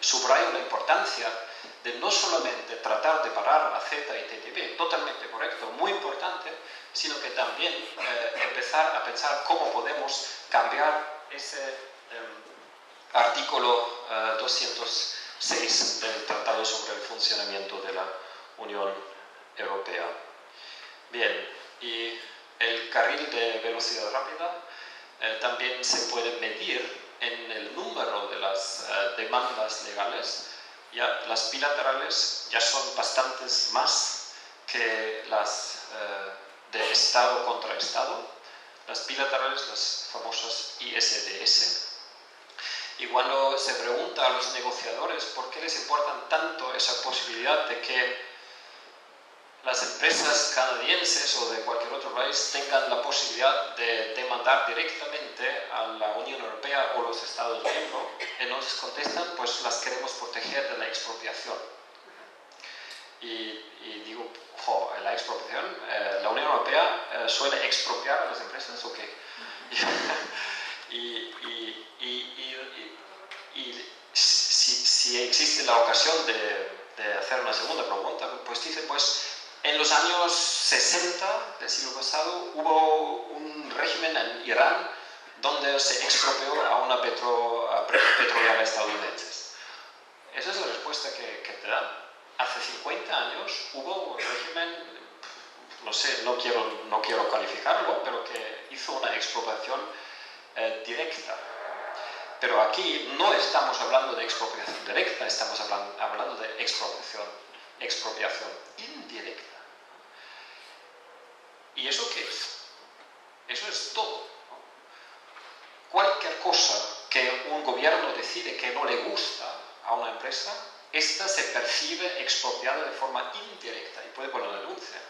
subrayo la importancia de no solamente tratar de parar a CETA y TTIP, totalmente correcto, muy importante, sino que también empezar a pensar cómo podemos cambiar ese artículo 206 del Tratado sobre el Funcionamiento de la Unión Europea. Bien, y el carril de velocidad rápida también se puede medir en el número de las demandas legales. Ya las bilaterales ya son bastantes más que las de Estado contra Estado. Las bilaterales, las famosas ISDS. Y cuando se pregunta a los negociadores por qué les importa tanto esa posibilidad de que las empresas canadienses o de cualquier otro país tengan la posibilidad de demandar directamente a la Unión Europea o los Estados miembros, nos contestan, pues las queremos proteger de la expropiación. Y digo, ojo, la expropiación, ¿la Unión Europea suele expropiar a las empresas o qué? Y si existe la ocasión de hacer una segunda pregunta, pues dice, pues en los años 60 del siglo pasado hubo un régimen en Irán donde se expropió a una petrolera estadounidense. Esa es la respuesta que te dan. Hace 50 años hubo un régimen, no sé, no quiero calificarlo, pero que hizo una expropiación directa. Pero aquí no estamos hablando de expropiación directa, estamos hablando de expropiación indirecta. ¿Y eso qué es? Eso es todo. Cualquier cosa que un gobierno decide que no le gusta a una empresa, esta se percibe expropiada de forma indirecta y puede poner una denuncia.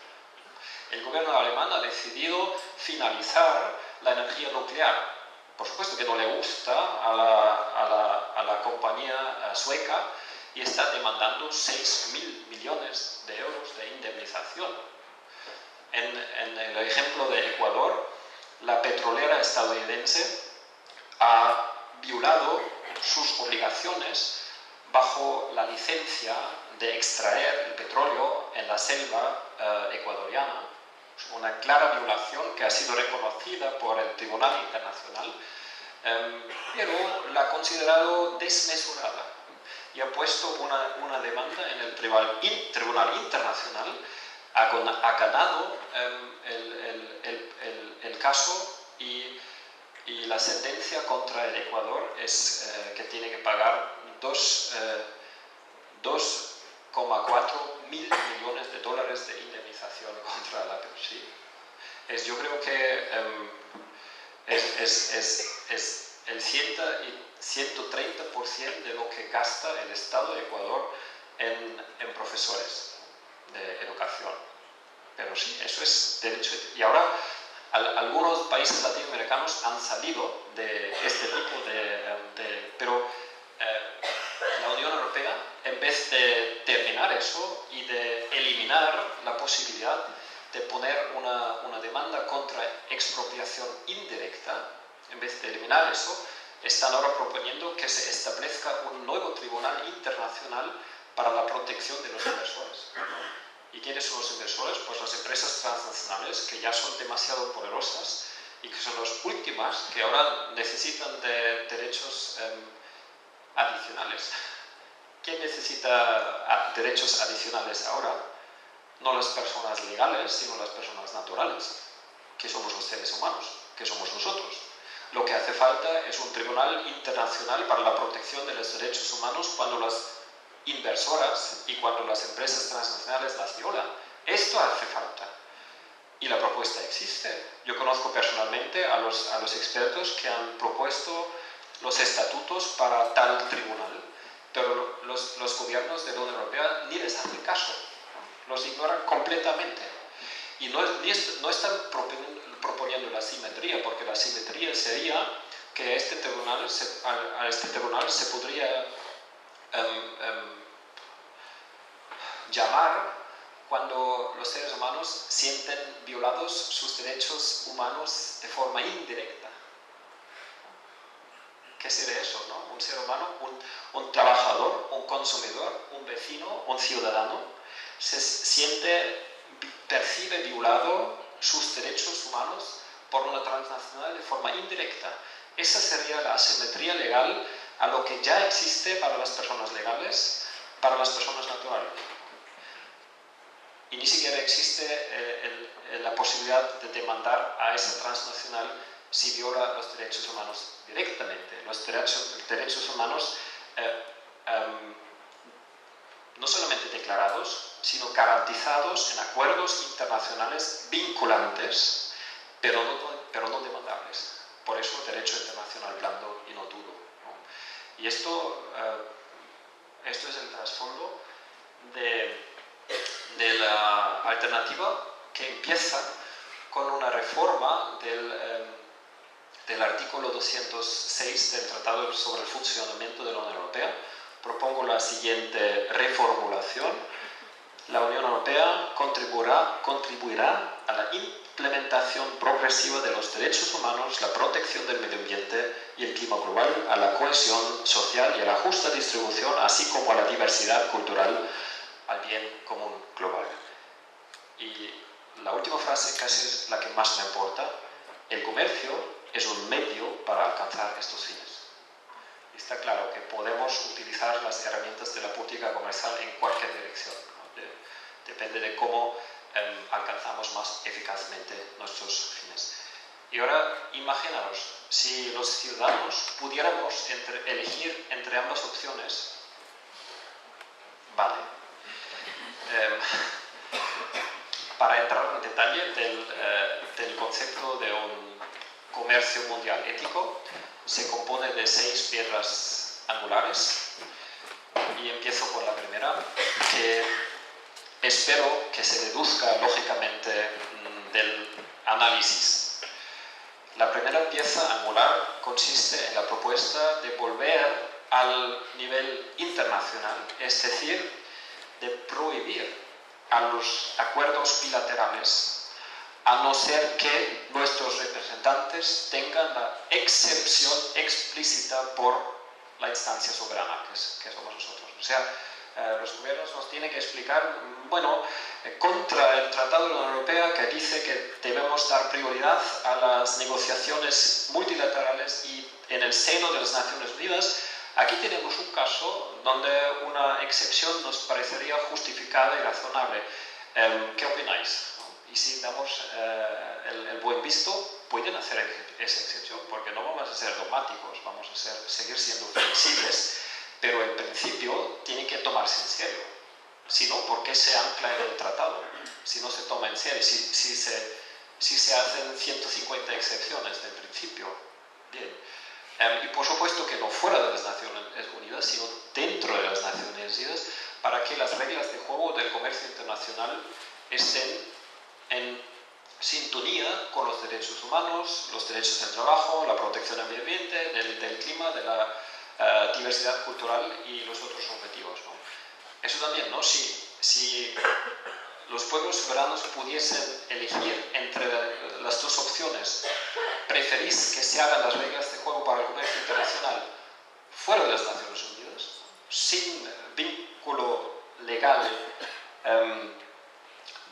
El gobierno alemán ha decidido finalizar la energía nuclear. Por supuesto que no le gusta a la compañía sueca y está demandando 6.000 millones de euros de indemnización. En el ejemplo de Ecuador, la petrolera estadounidense ha violado sus obligaciones bajo la licencia de extraer el petróleo en la selva ecuatoriana, una clara violación que ha sido reconocida por el Tribunal Internacional, pero la ha considerado desmesurada y ha puesto una demanda en el Tribunal Internacional, ha ganado el caso y la sentencia contra el Ecuador es que tiene que pagar 2,4 mil millones de dólares de indemnización contra la PEPSI. Yo creo que es el 130% de lo que gasta el Estado de Ecuador en profesores de educación. Pero sí, eso es derecho. Y ahora algunos países latinoamericanos han salido de este tipo pero la Unión Europea, en vez de terminar eso y de eliminar la posibilidad de poner una demanda contra expropiación indirecta, en vez de eliminar eso, están ahora proponiendo que se establezca un nuevo tribunal internacional para la protección de los inversores. ¿Y quiénes son los inversores? Pues las empresas transnacionales, que ya son demasiado poderosas y que son las últimas que ahora necesitan de derechos adicionales. ¿Quién necesita derechos adicionales ahora? No las personas legales, sino las personas naturales, que somos los seres humanos, que somos nosotros. Lo que hace falta es un tribunal internacional para la protección de los derechos humanos cuando las inversoras y cuando las empresas transnacionales las violan. Esto hace falta. Y la propuesta existe. Yo conozco personalmente a los expertos que han propuesto los estatutos para tal tribunal, pero los gobiernos de la Unión Europea ni les hacen caso, los ignoran completamente. Y no están proponiendo la simetría, porque la simetría sería que a este tribunal se podría llamar cuando los seres humanos sienten violados sus derechos humanos de forma indirecta. ¿Qué sería eso, no? Un ser humano, un trabajador, un consumidor, un vecino, un ciudadano, percibe violado sus derechos humanos por una transnacional de forma indirecta. Esa sería la asimetría legal a lo que ya existe para las personas legales, para las personas naturales. Y ni siquiera existe la posibilidad de demandar a esa transnacional si viola los derechos humanos directamente. Los derechos humanos no solamente declarados, sino garantizados en acuerdos internacionales vinculantes, pero no demandables. Por eso el derecho internacional blando y no duro, ¿no? Y esto es el trasfondo de la alternativa, que empieza con una reforma del artículo 206 del Tratado sobre el Funcionamiento de la Unión Europea. Propongo la siguiente reformulación. La Unión Europea contribuirá a la implementación progresiva de los derechos humanos, la protección del medio ambiente y el clima global, a la cohesión social y a la justa distribución, así como a la diversidad cultural, al bien común global. Y la última frase, casi es la que más me importa: el comercio es un medio para alcanzar estos fines. Está claro que podemos utilizar las herramientas de la política comercial en cualquier dirección, ¿no? Depende de cómo alcanzamos más eficazmente nuestros fines. Y ahora, imaginaos, si los ciudadanos pudiéramos elegir entre ambas opciones, vale. Para entrar en detalle del concepto de un comercio mundial ético, se compone de 6 piedras angulares y empiezo con la primera, que espero que se deduzca lógicamente del análisis. La primera pieza angular consiste en la propuesta de volver al nivel internacional, es decir, de prohibir a los acuerdos bilaterales, a no ser que nuestros representantes tengan la excepción explícita por la instancia soberana, que somos nosotros. O sea, los gobiernos nos tienen que explicar, bueno, contra el Tratado de la Unión Europea que dice que debemos dar prioridad a las negociaciones multilaterales y en el seno de las Naciones Unidas, aquí tenemos un caso donde una excepción nos parecería justificada y razonable. ¿Qué opináis? Y si damos el buen visto, pueden hacer esa excepción, porque no vamos a ser dogmáticos, vamos a seguir siendo flexibles, pero el principio tiene que tomarse en serio. Si no, ¿por qué se ancla en el tratado? Si no se toma en serio, si se hacen 150 excepciones del principio. Bien. Y por supuesto que no fuera de las Naciones Unidas, sino dentro de las Naciones Unidas, para que las reglas de juego del comercio internacional estén en sintonía con los derechos humanos, los derechos del trabajo, la protección del medio ambiente, del clima, de la diversidad cultural y los otros objetivos, ¿no? Eso también, ¿no? Si los pueblos soberanos pudiesen elegir entre las dos opciones, ¿preferís que se hagan las reglas de juego para el comercio internacional fuera de las Naciones Unidas, sin vínculo legal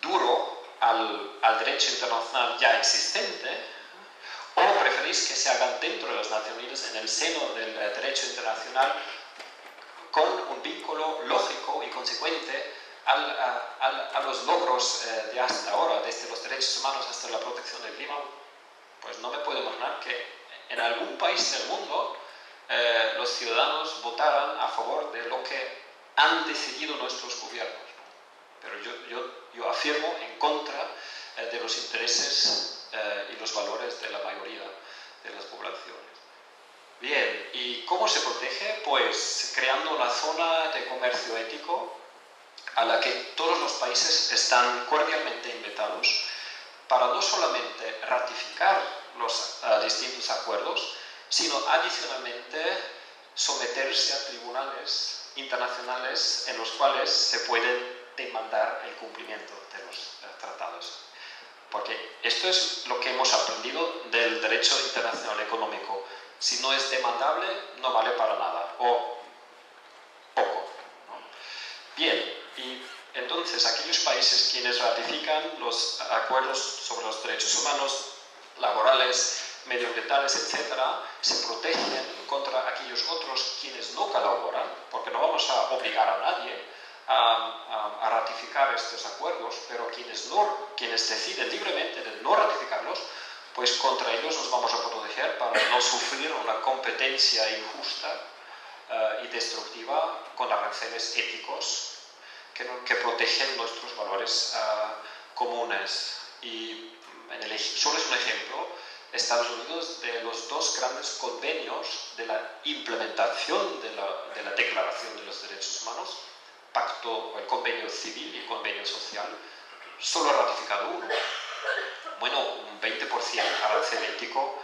duro al derecho internacional ya existente, o preferís que se hagan dentro de las Naciones Unidas, en el seno del derecho internacional, con un vínculo lógico y consecuente a los logros de hasta ahora, desde los derechos humanos hasta la protección del clima? Pues no me puedo imaginar que en algún país del mundo los ciudadanos votaran a favor de lo que han decidido nuestros gobiernos. Pero yo afirmo en contra de los intereses y los valores de la mayoría de las poblaciones. Bien, ¿y cómo se protege? Pues creando una zona de comercio ético a la que todos los países están cordialmente invitados para no solamente ratificar los distintos acuerdos, sino adicionalmente someterse a tribunales internacionales en los cuales se pueden demandar el cumplimiento de los tratados. Porque esto es lo que hemos aprendido del derecho internacional económico. Si no es demandable, no vale para nada, o poco, ¿no? Bien, y entonces aquellos países quienes ratifican los acuerdos sobre los derechos humanos, laborales, medioambientales, etc., se protegen contra aquellos otros quienes no colaboran, porque no vamos a obligar a nadie a ratificar estos acuerdos, pero quienes deciden libremente de no ratificarlos, pues contra ellos nos vamos a proteger para no sufrir una competencia injusta y destructiva con aranceles éticos que protegen nuestros valores comunes. Y solo es un ejemplo, Estados Unidos, de los dos grandes convenios de la implementación de la Declaración de los Derechos Humanos, el convenio civil y el convenio social, solo ha ratificado uno. Bueno, un 20% arancel ético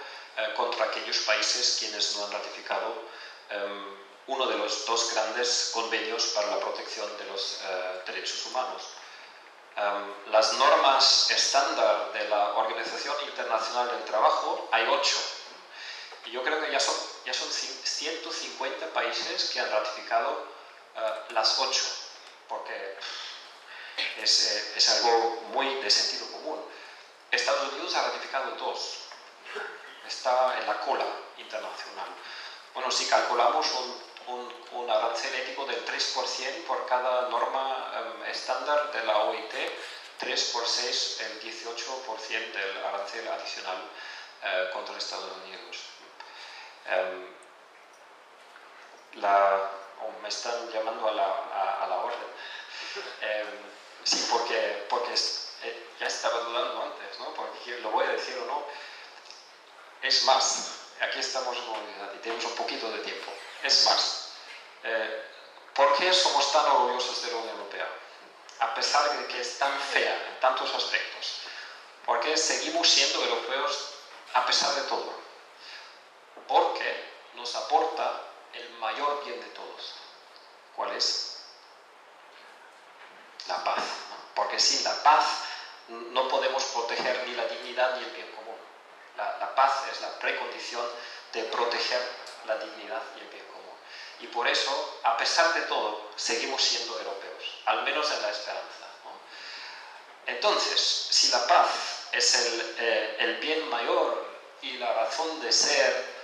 contra aquellos países quienes no han ratificado uno de los dos grandes convenios para la protección de los derechos humanos. Las normas estándar de la Organización Internacional del Trabajo hay 8. Y yo creo que ya son 150 países que han ratificado las 8, porque es algo muy de sentido común. Estados Unidos ha ratificado 2, está en la cola internacional. Bueno, si calculamos un arancel ético del 3% por cada norma estándar de la OIT, 3 por 6, el 18% del arancel adicional contra Estados Unidos. Me están llamando a la orden. Sí, porque ya estaba dudando antes, ¿no? Porque lo voy a decir o no. Es más, aquí estamos en una unidad y tenemos un poquito de tiempo. Es más, ¿Por qué somos tan orgullosos de la Unión Europea? A pesar de que es tan fea en tantos aspectos. ¿Por qué seguimos siendo europeos a pesar de todo? Porque nos aporta el mayor bien de todos. ¿Cuál es? La paz, ¿no? Porque sin la paz no podemos proteger ni la dignidad ni el bien común. La paz es la precondición de proteger la dignidad y el bien común. Y por eso, a pesar de todo, seguimos siendo europeos, al menos en la esperanza, ¿no? Entonces, si la paz es el bien mayor y la razón de ser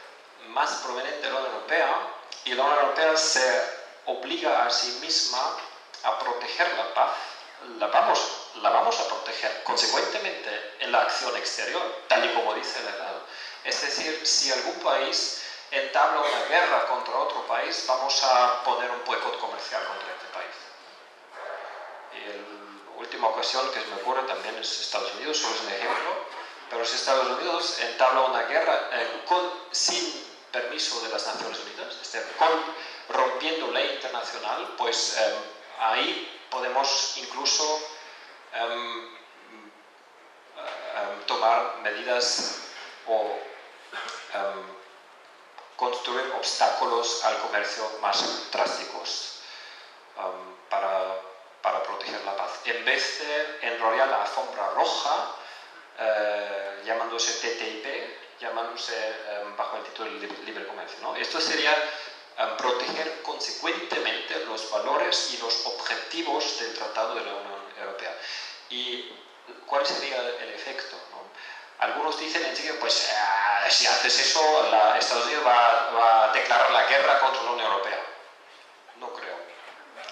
más proveniente de la Unión Europea, y la Unión Europea se obliga a sí misma a proteger la paz, la vamos a proteger consecuentemente en la acción exterior, tal y como dice el Estado. Es decir, si algún país entabla una guerra contra otro país, vamos a poner un boicot comercial contra este país. Y la última ocasión que se me ocurre también es Estados Unidos, solo es un ejemplo, pero si Estados Unidos entabla una guerra sin permiso de las Naciones Unidas, es decir, rompiendo ley internacional, pues ahí podemos incluso tomar medidas o construir obstáculos al comercio más drásticos para proteger la paz. En vez de enrollar la alfombra roja, llamándose TTIP, llamándose bajo el título de libre comercio, ¿no? Esto sería proteger consecuentemente los valores y los objetivos del Tratado de la Unión Europea. ¿Y cuál sería el efecto, ¿no? Algunos dicen enseguida, pues si haces eso, Estados Unidos va a declarar la guerra contra la Unión Europea. No creo.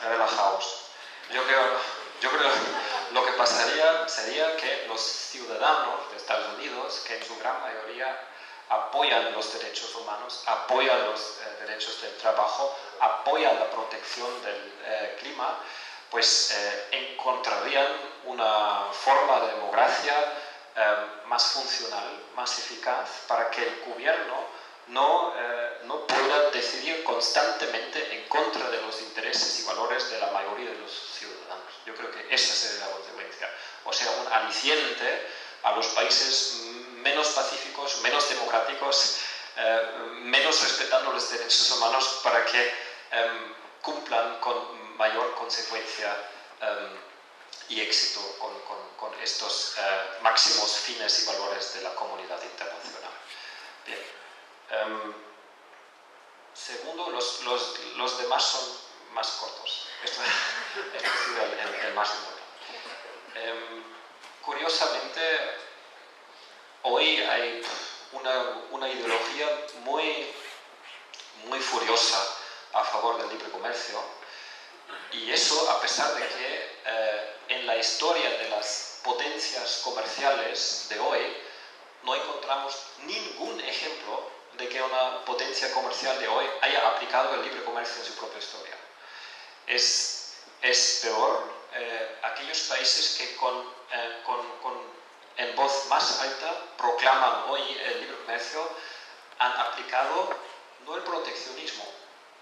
Relajaos. Yo creo lo que pasaría sería que los ciudadanos de Estados Unidos, que en su gran mayoría apoyan los derechos humanos, apoyan los derechos del trabajo, apoyan la protección del clima, pues encontrarían una forma de democracia más funcional, más eficaz, para que el gobierno no pueda decidir constantemente en contra de los intereses y valores de la mayoría de los ciudadanos. Yo creo que esa sería la consecuencia. O sea, un aliciente a los países menos pacíficos, menos democráticos, menos respetando los derechos humanos, para que cumplan con mayor consecuencia y éxito con estos máximos fines y valores de la comunidad internacional. Bien. Segundo, los demás son más cortos. Esto ha sido el más importante. Curiosamente, hoy hay una ideología muy furiosa a favor del libre comercio, y eso a pesar de que en la historia de las potencias comerciales de hoy no encontramos ningún ejemplo de que una potencia comercial de hoy haya aplicado el libre comercio en su propia historia. Es peor aquellos países que en voz más alta proclaman hoy el libre comercio han aplicado no el proteccionismo,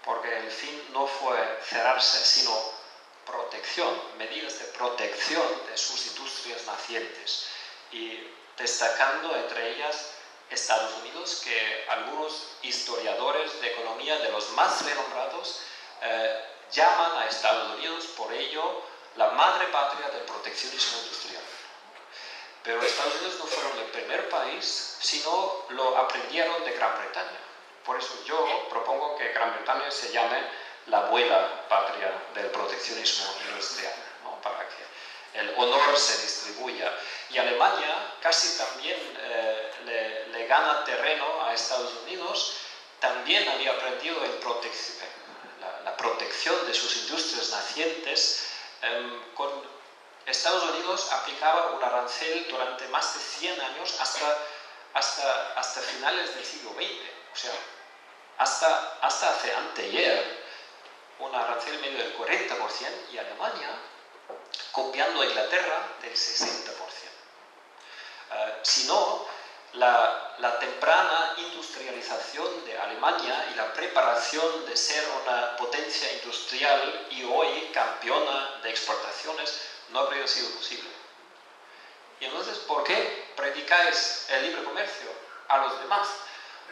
porque el fin no fue cerrarse, sino protección, medidas de protección de sus industrias nacientes, y destacando entre ellas Estados Unidos, que algunos historiadores de economía de los más renombrados llaman a Estados Unidos por ello la madre patria del proteccionismo industrial. Pero Estados Unidos no fueron el primer país, sino lo aprendieron de Gran Bretaña. Por eso yo propongo que Gran Bretaña se llame la abuela patria del proteccionismo industrial, ¿no? Para que el honor se distribuya. Y Alemania casi también le gana terreno a Estados Unidos. También había aprendido la protección de sus industrias nacientes. Estados Unidos aplicaba un arancel durante más de 100 años hasta finales del siglo XX. O sea, hasta hace anteayer, un arancel medio del 40%, y Alemania, copiando a Inglaterra, del 60%. Si no, la temprana industrialización de Alemania y la preparación de ser una potencia industrial y hoy campeona de exportaciones no habría sido posible. Y entonces, ¿por qué predicáis el libre comercio a los demás?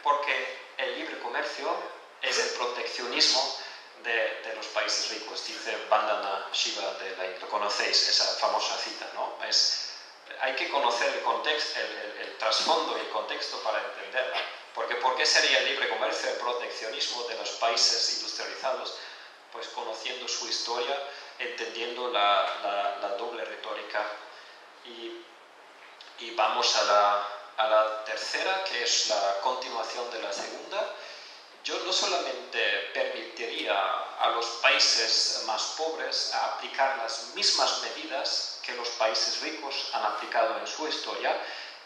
Porque el libre comercio es el proteccionismo de los países ricos, dice Vandana Shiva, lo conocéis, esa famosa cita, ¿no? Hay que conocer el contexto, el trasfondo y el contexto para entenderla. Porque ¿por qué sería el libre comercio el proteccionismo de los países industrializados? Pues conociendo su historia, entendiendo la doble retórica. Y vamos a la tercera, que es la continuación de la segunda. Yo no solamente permitiría a los países más pobres aplicar las mismas medidas que los países ricos han aplicado en su historia,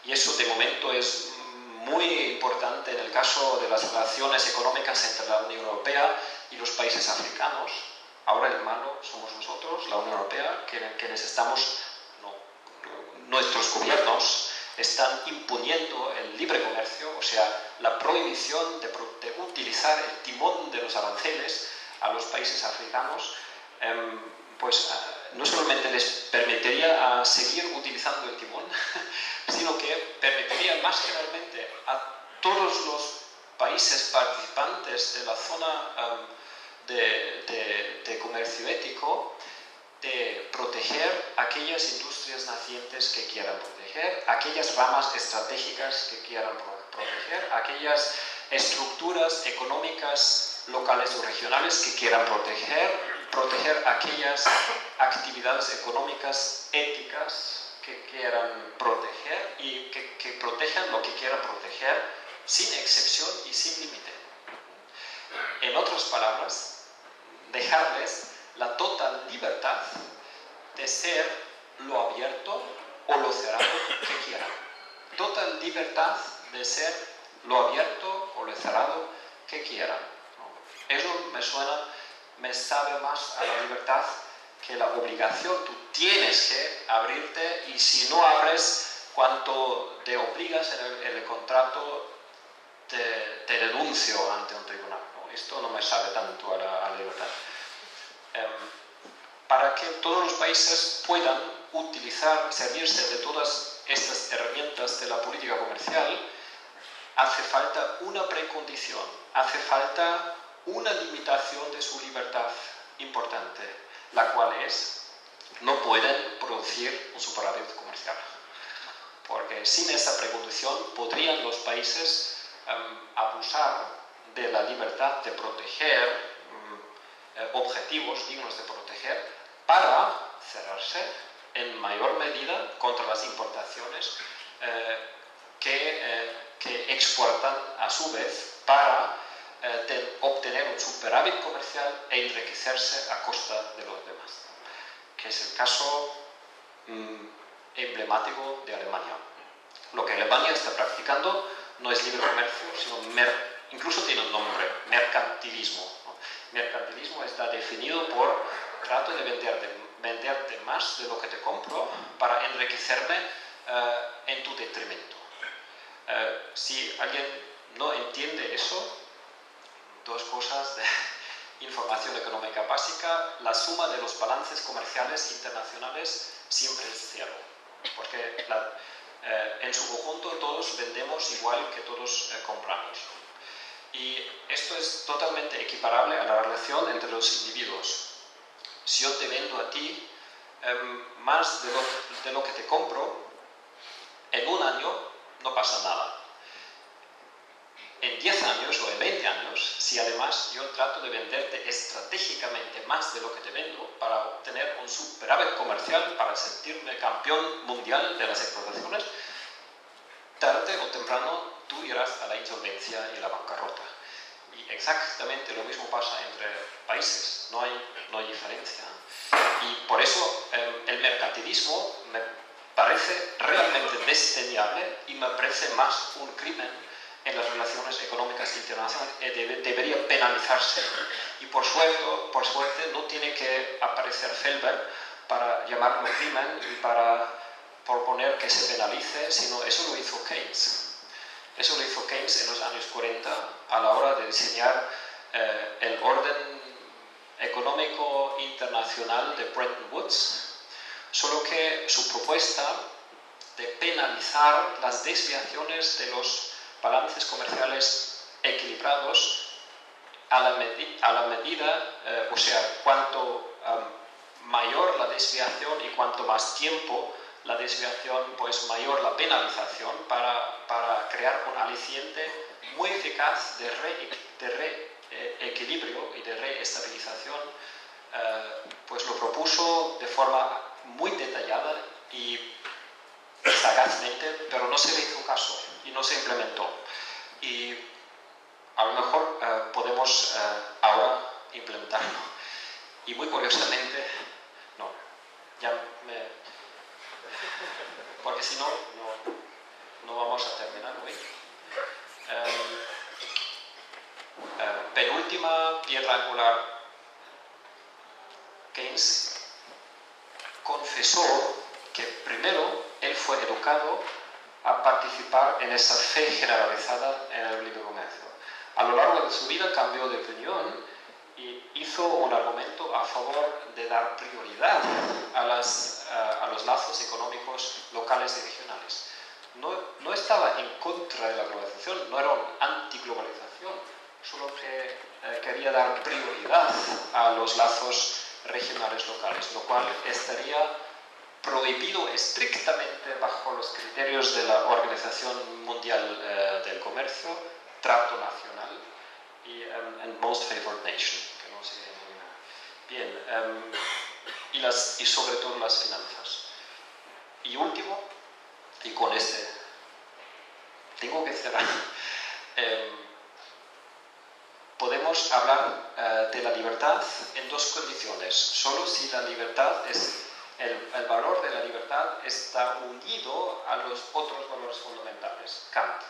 y eso de momento es muy importante en el caso de las relaciones económicas entre la Unión Europea y los países africanos. Ahora el malo somos nosotros, la Unión Europea, quienes estamos, nuestros gobiernos están imponiendo el libre comercio, o sea, la prohibición de utilizar el timón de los aranceles a los países africanos, pues no solamente les permitiría seguir utilizando el timón, sino que permitiría más generalmente a todos los países participantes de la zona de comercio ético de proteger aquellas industrias nacientes que quieran proteger, aquellas ramas estratégicas que quieran proteger, aquellas estructuras económicas locales o regionales que quieran proteger aquellas actividades económicas éticas que quieran proteger y que protejan lo que quieran proteger sin excepción y sin límite. En otras palabras, dejarles la total libertad de ser lo abierto o lo cerrado que quieran. Total libertad de ser lo abierto o lo cerrado que quieran. Eso me sabe más a la libertad que la obligación. Tú tienes que abrirte, y si no abres cuanto te obligas en el contrato, te denuncio ante un tribunal. Esto no me sabe tanto a la libertad. Para que todos los países puedan servirse de todas estas herramientas de la política comercial, hace falta una precondición, hace falta una limitación de su libertad importante, la cual es: no pueden producir un superávit comercial. Porque sin esta precondición podrían los países abusar de la libertad de proteger objetivos dignos de proteger para cerrarse en mayor medida contra las importaciones que exportan a su vez para obtener un superávit comercial e enriquecerse a costa de los demás, que es el caso emblemático de Alemania. Lo que Alemania está practicando no es libre comercio, sino incluso tiene un nombre: mercantilismo. Mercantilismo está definido por trato de venderte más de lo que te compro para enriquecerme en tu detrimento. Si alguien no entiende eso, dos cosas de información económica básica: la suma de los balances comerciales internacionales siempre es cero, porque en su conjunto todos vendemos igual que todos compramos. Y esto es totalmente equiparable a la relación entre los individuos. Si yo te vendo a ti más de lo que te compro, en un año no pasa nada. En 10 años o en 20 años, si además yo trato de venderte estratégicamente más de lo que te vendo para obtener un superávit comercial, para sentirme campeón mundial de las exportaciones, tarde o temprano tú irás a la insolvencia y la bancarrota. Y exactamente lo mismo pasa entre países, no hay diferencia. Y por eso el mercantilismo me parece realmente desdeñable y me parece más un crimen en las relaciones económicas internacionales. Debería penalizarse. Y por suerte no tiene que aparecer Felber para llamarlo crimen y para proponer que se penalice, sino eso lo hizo Keynes. Eso lo hizo Keynes en los años 40 a la hora de diseñar el orden económico internacional de Bretton Woods, solo que su propuesta de penalizar las desviaciones de los balances comerciales equilibrados a la medida, o sea, cuanto mayor la desviación y cuanto más tiempo la desviación, pues mayor la penalización para crear un aliciente muy eficaz de reequilibrio y de reestabilización. Pues lo propuso de forma muy detallada y sagazmente, pero no se le hizo caso y no se implementó. Y a lo mejor podemos ahora implementarlo. Y muy curiosamente, no, ya me... porque si no, no vamos a terminar hoy. Penúltima piedra angular. Keynes confesó que primero él fue educado a participar en esa fe generalizada en el libre comercio. A lo largo de su vida cambió de opinión y hizo un argumento a favor de dar prioridad a los lazos económicos locales y regionales. No estaba en contra de la globalización, no era una antiglobalización, solo que quería dar prioridad a los lazos regionales locales, lo cual estaría prohibido estrictamente bajo los criterios de la Organización Mundial del Comercio, trato nacional y and most favored nation, que no sé muy bien, y sobre todo las finanzas. Y último, y con este tengo que cerrar, podemos hablar de la libertad en dos condiciones. Solo si la libertad es el valor de la libertad está unido a los otros valores fundamentales, Kant.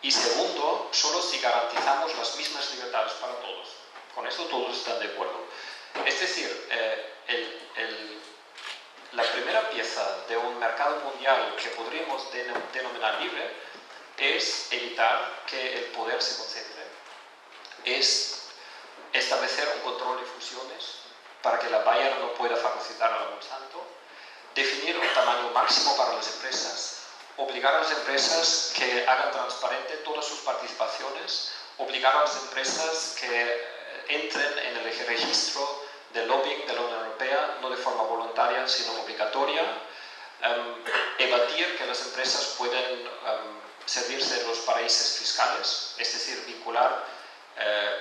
Y segundo, solo si garantizamos las mismas libertades para todos. Con esto todos están de acuerdo. Es decir, la primera pieza de un mercado mundial que podríamos denominar libre es evitar que el poder se concentre. Es establecer un control de fusiones para que la Bayer no pueda fagocitar a la Monsanto, definir un tamaño máximo para las empresas, obligar a las empresas que hagan transparente todas sus participaciones, obligar a las empresas que entren en el registro de lobbying de la Unión Europea, no de forma voluntaria, sino obligatoria, evadir que las empresas pueden servirse de los paraísos fiscales, es decir, vincular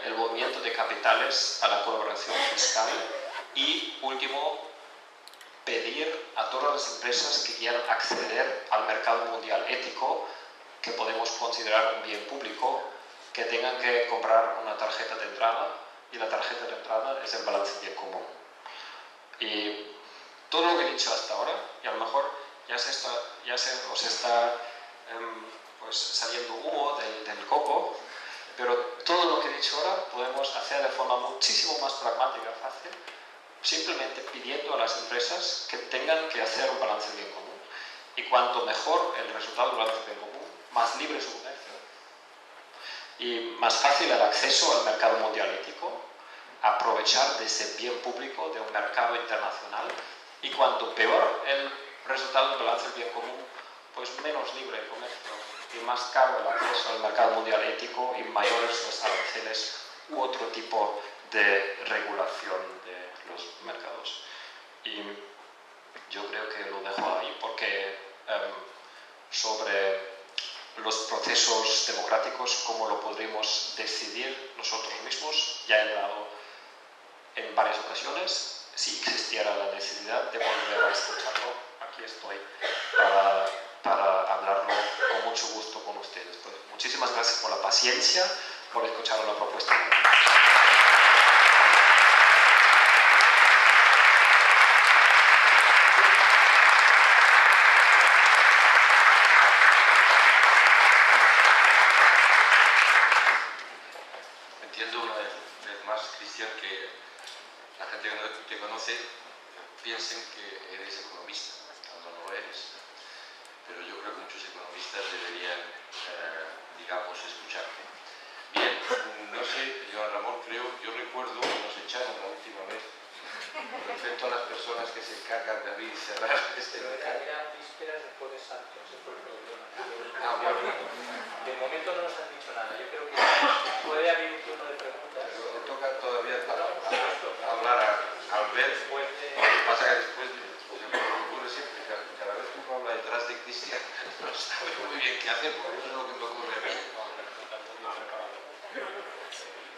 el movimiento de capitales a la colaboración fiscal y, último, pedir a todas las empresas que quieran acceder al mercado mundial ético, que podemos considerar un bien público, que tengan que comprar una tarjeta de entrada, y la tarjeta de entrada es el balance bien común. Y todo lo que he dicho hasta ahora, y a lo mejor ya os está pues saliendo humo del coco, pero todo lo que he dicho ahora podemos hacer de forma muchísimo más pragmática y fácil, simplemente pidiendo a las empresas que tengan que hacer un balance de bien común. Y cuanto mejor el resultado del balance de bien común, más libre su comercio y más fácil el acceso al mercado mundial ético, aprovechar de ese bien público de un mercado internacional, y cuanto peor el resultado del balance del bien común, pues menos libre el comercio y más caro el acceso al mercado mundial ético y mayores los aranceles u otro tipo de regulación de los mercados. Y yo creo que lo dejo ahí porque sobre los procesos democráticos, cómo lo podríamos decidir nosotros mismos, ya he hablado en varias ocasiones. Si existiera la necesidad de volver a escucharlo, aquí estoy para hablarlo con mucho gusto con ustedes. Pues muchísimas gracias por la paciencia, por escuchar la propuesta. Entiendo una vez más, Cristian, que la gente que te conoce piensen que eres economista, cuando no lo eres. Pero yo creo que muchos economistas deberían cerrar este Pero mercado. eran vísperas de Jueves Santo, ese fue el problema. Bueno. De momento no nos han dicho nada. Yo creo que puede haber un turno de preguntas. Pero le toca todavía Hablar hablar a Albert. después de... Lo que pasa que después, lo que ocurre siempre, que cada vez que uno habla detrás de Cristian, no sabe muy bien qué hacer, porque eso es lo que me ocurre a mí.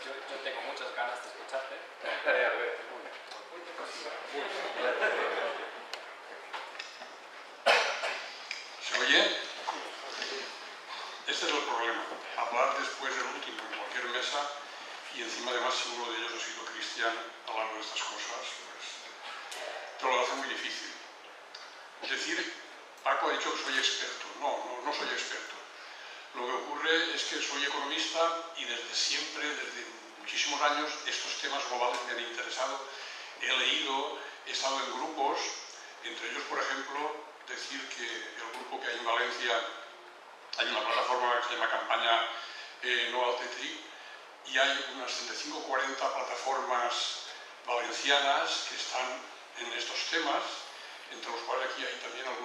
Yo tengo muchas ganas de escucharte. ¿Se oye? Este es el problema. Hablar después del último en cualquier mesa y encima además si uno de ellos ha sido cristiano hablando de estas cosas, pues te lo hace muy difícil. Decir, Paco ha dicho que soy experto. No soy experto. Lo que ocurre es que soy economista y desde siempre, desde muchísimos años, estos temas globales me han interesado. He leído, he estado en grupos, entre ellos, por ejemplo, decir que el grupo que hay en Valencia, hay una plataforma que se llama Campaña No al TTI, y hay unas 35 o 40 plataformas valencianas que están en estos temas, entre los cuales aquí hay también el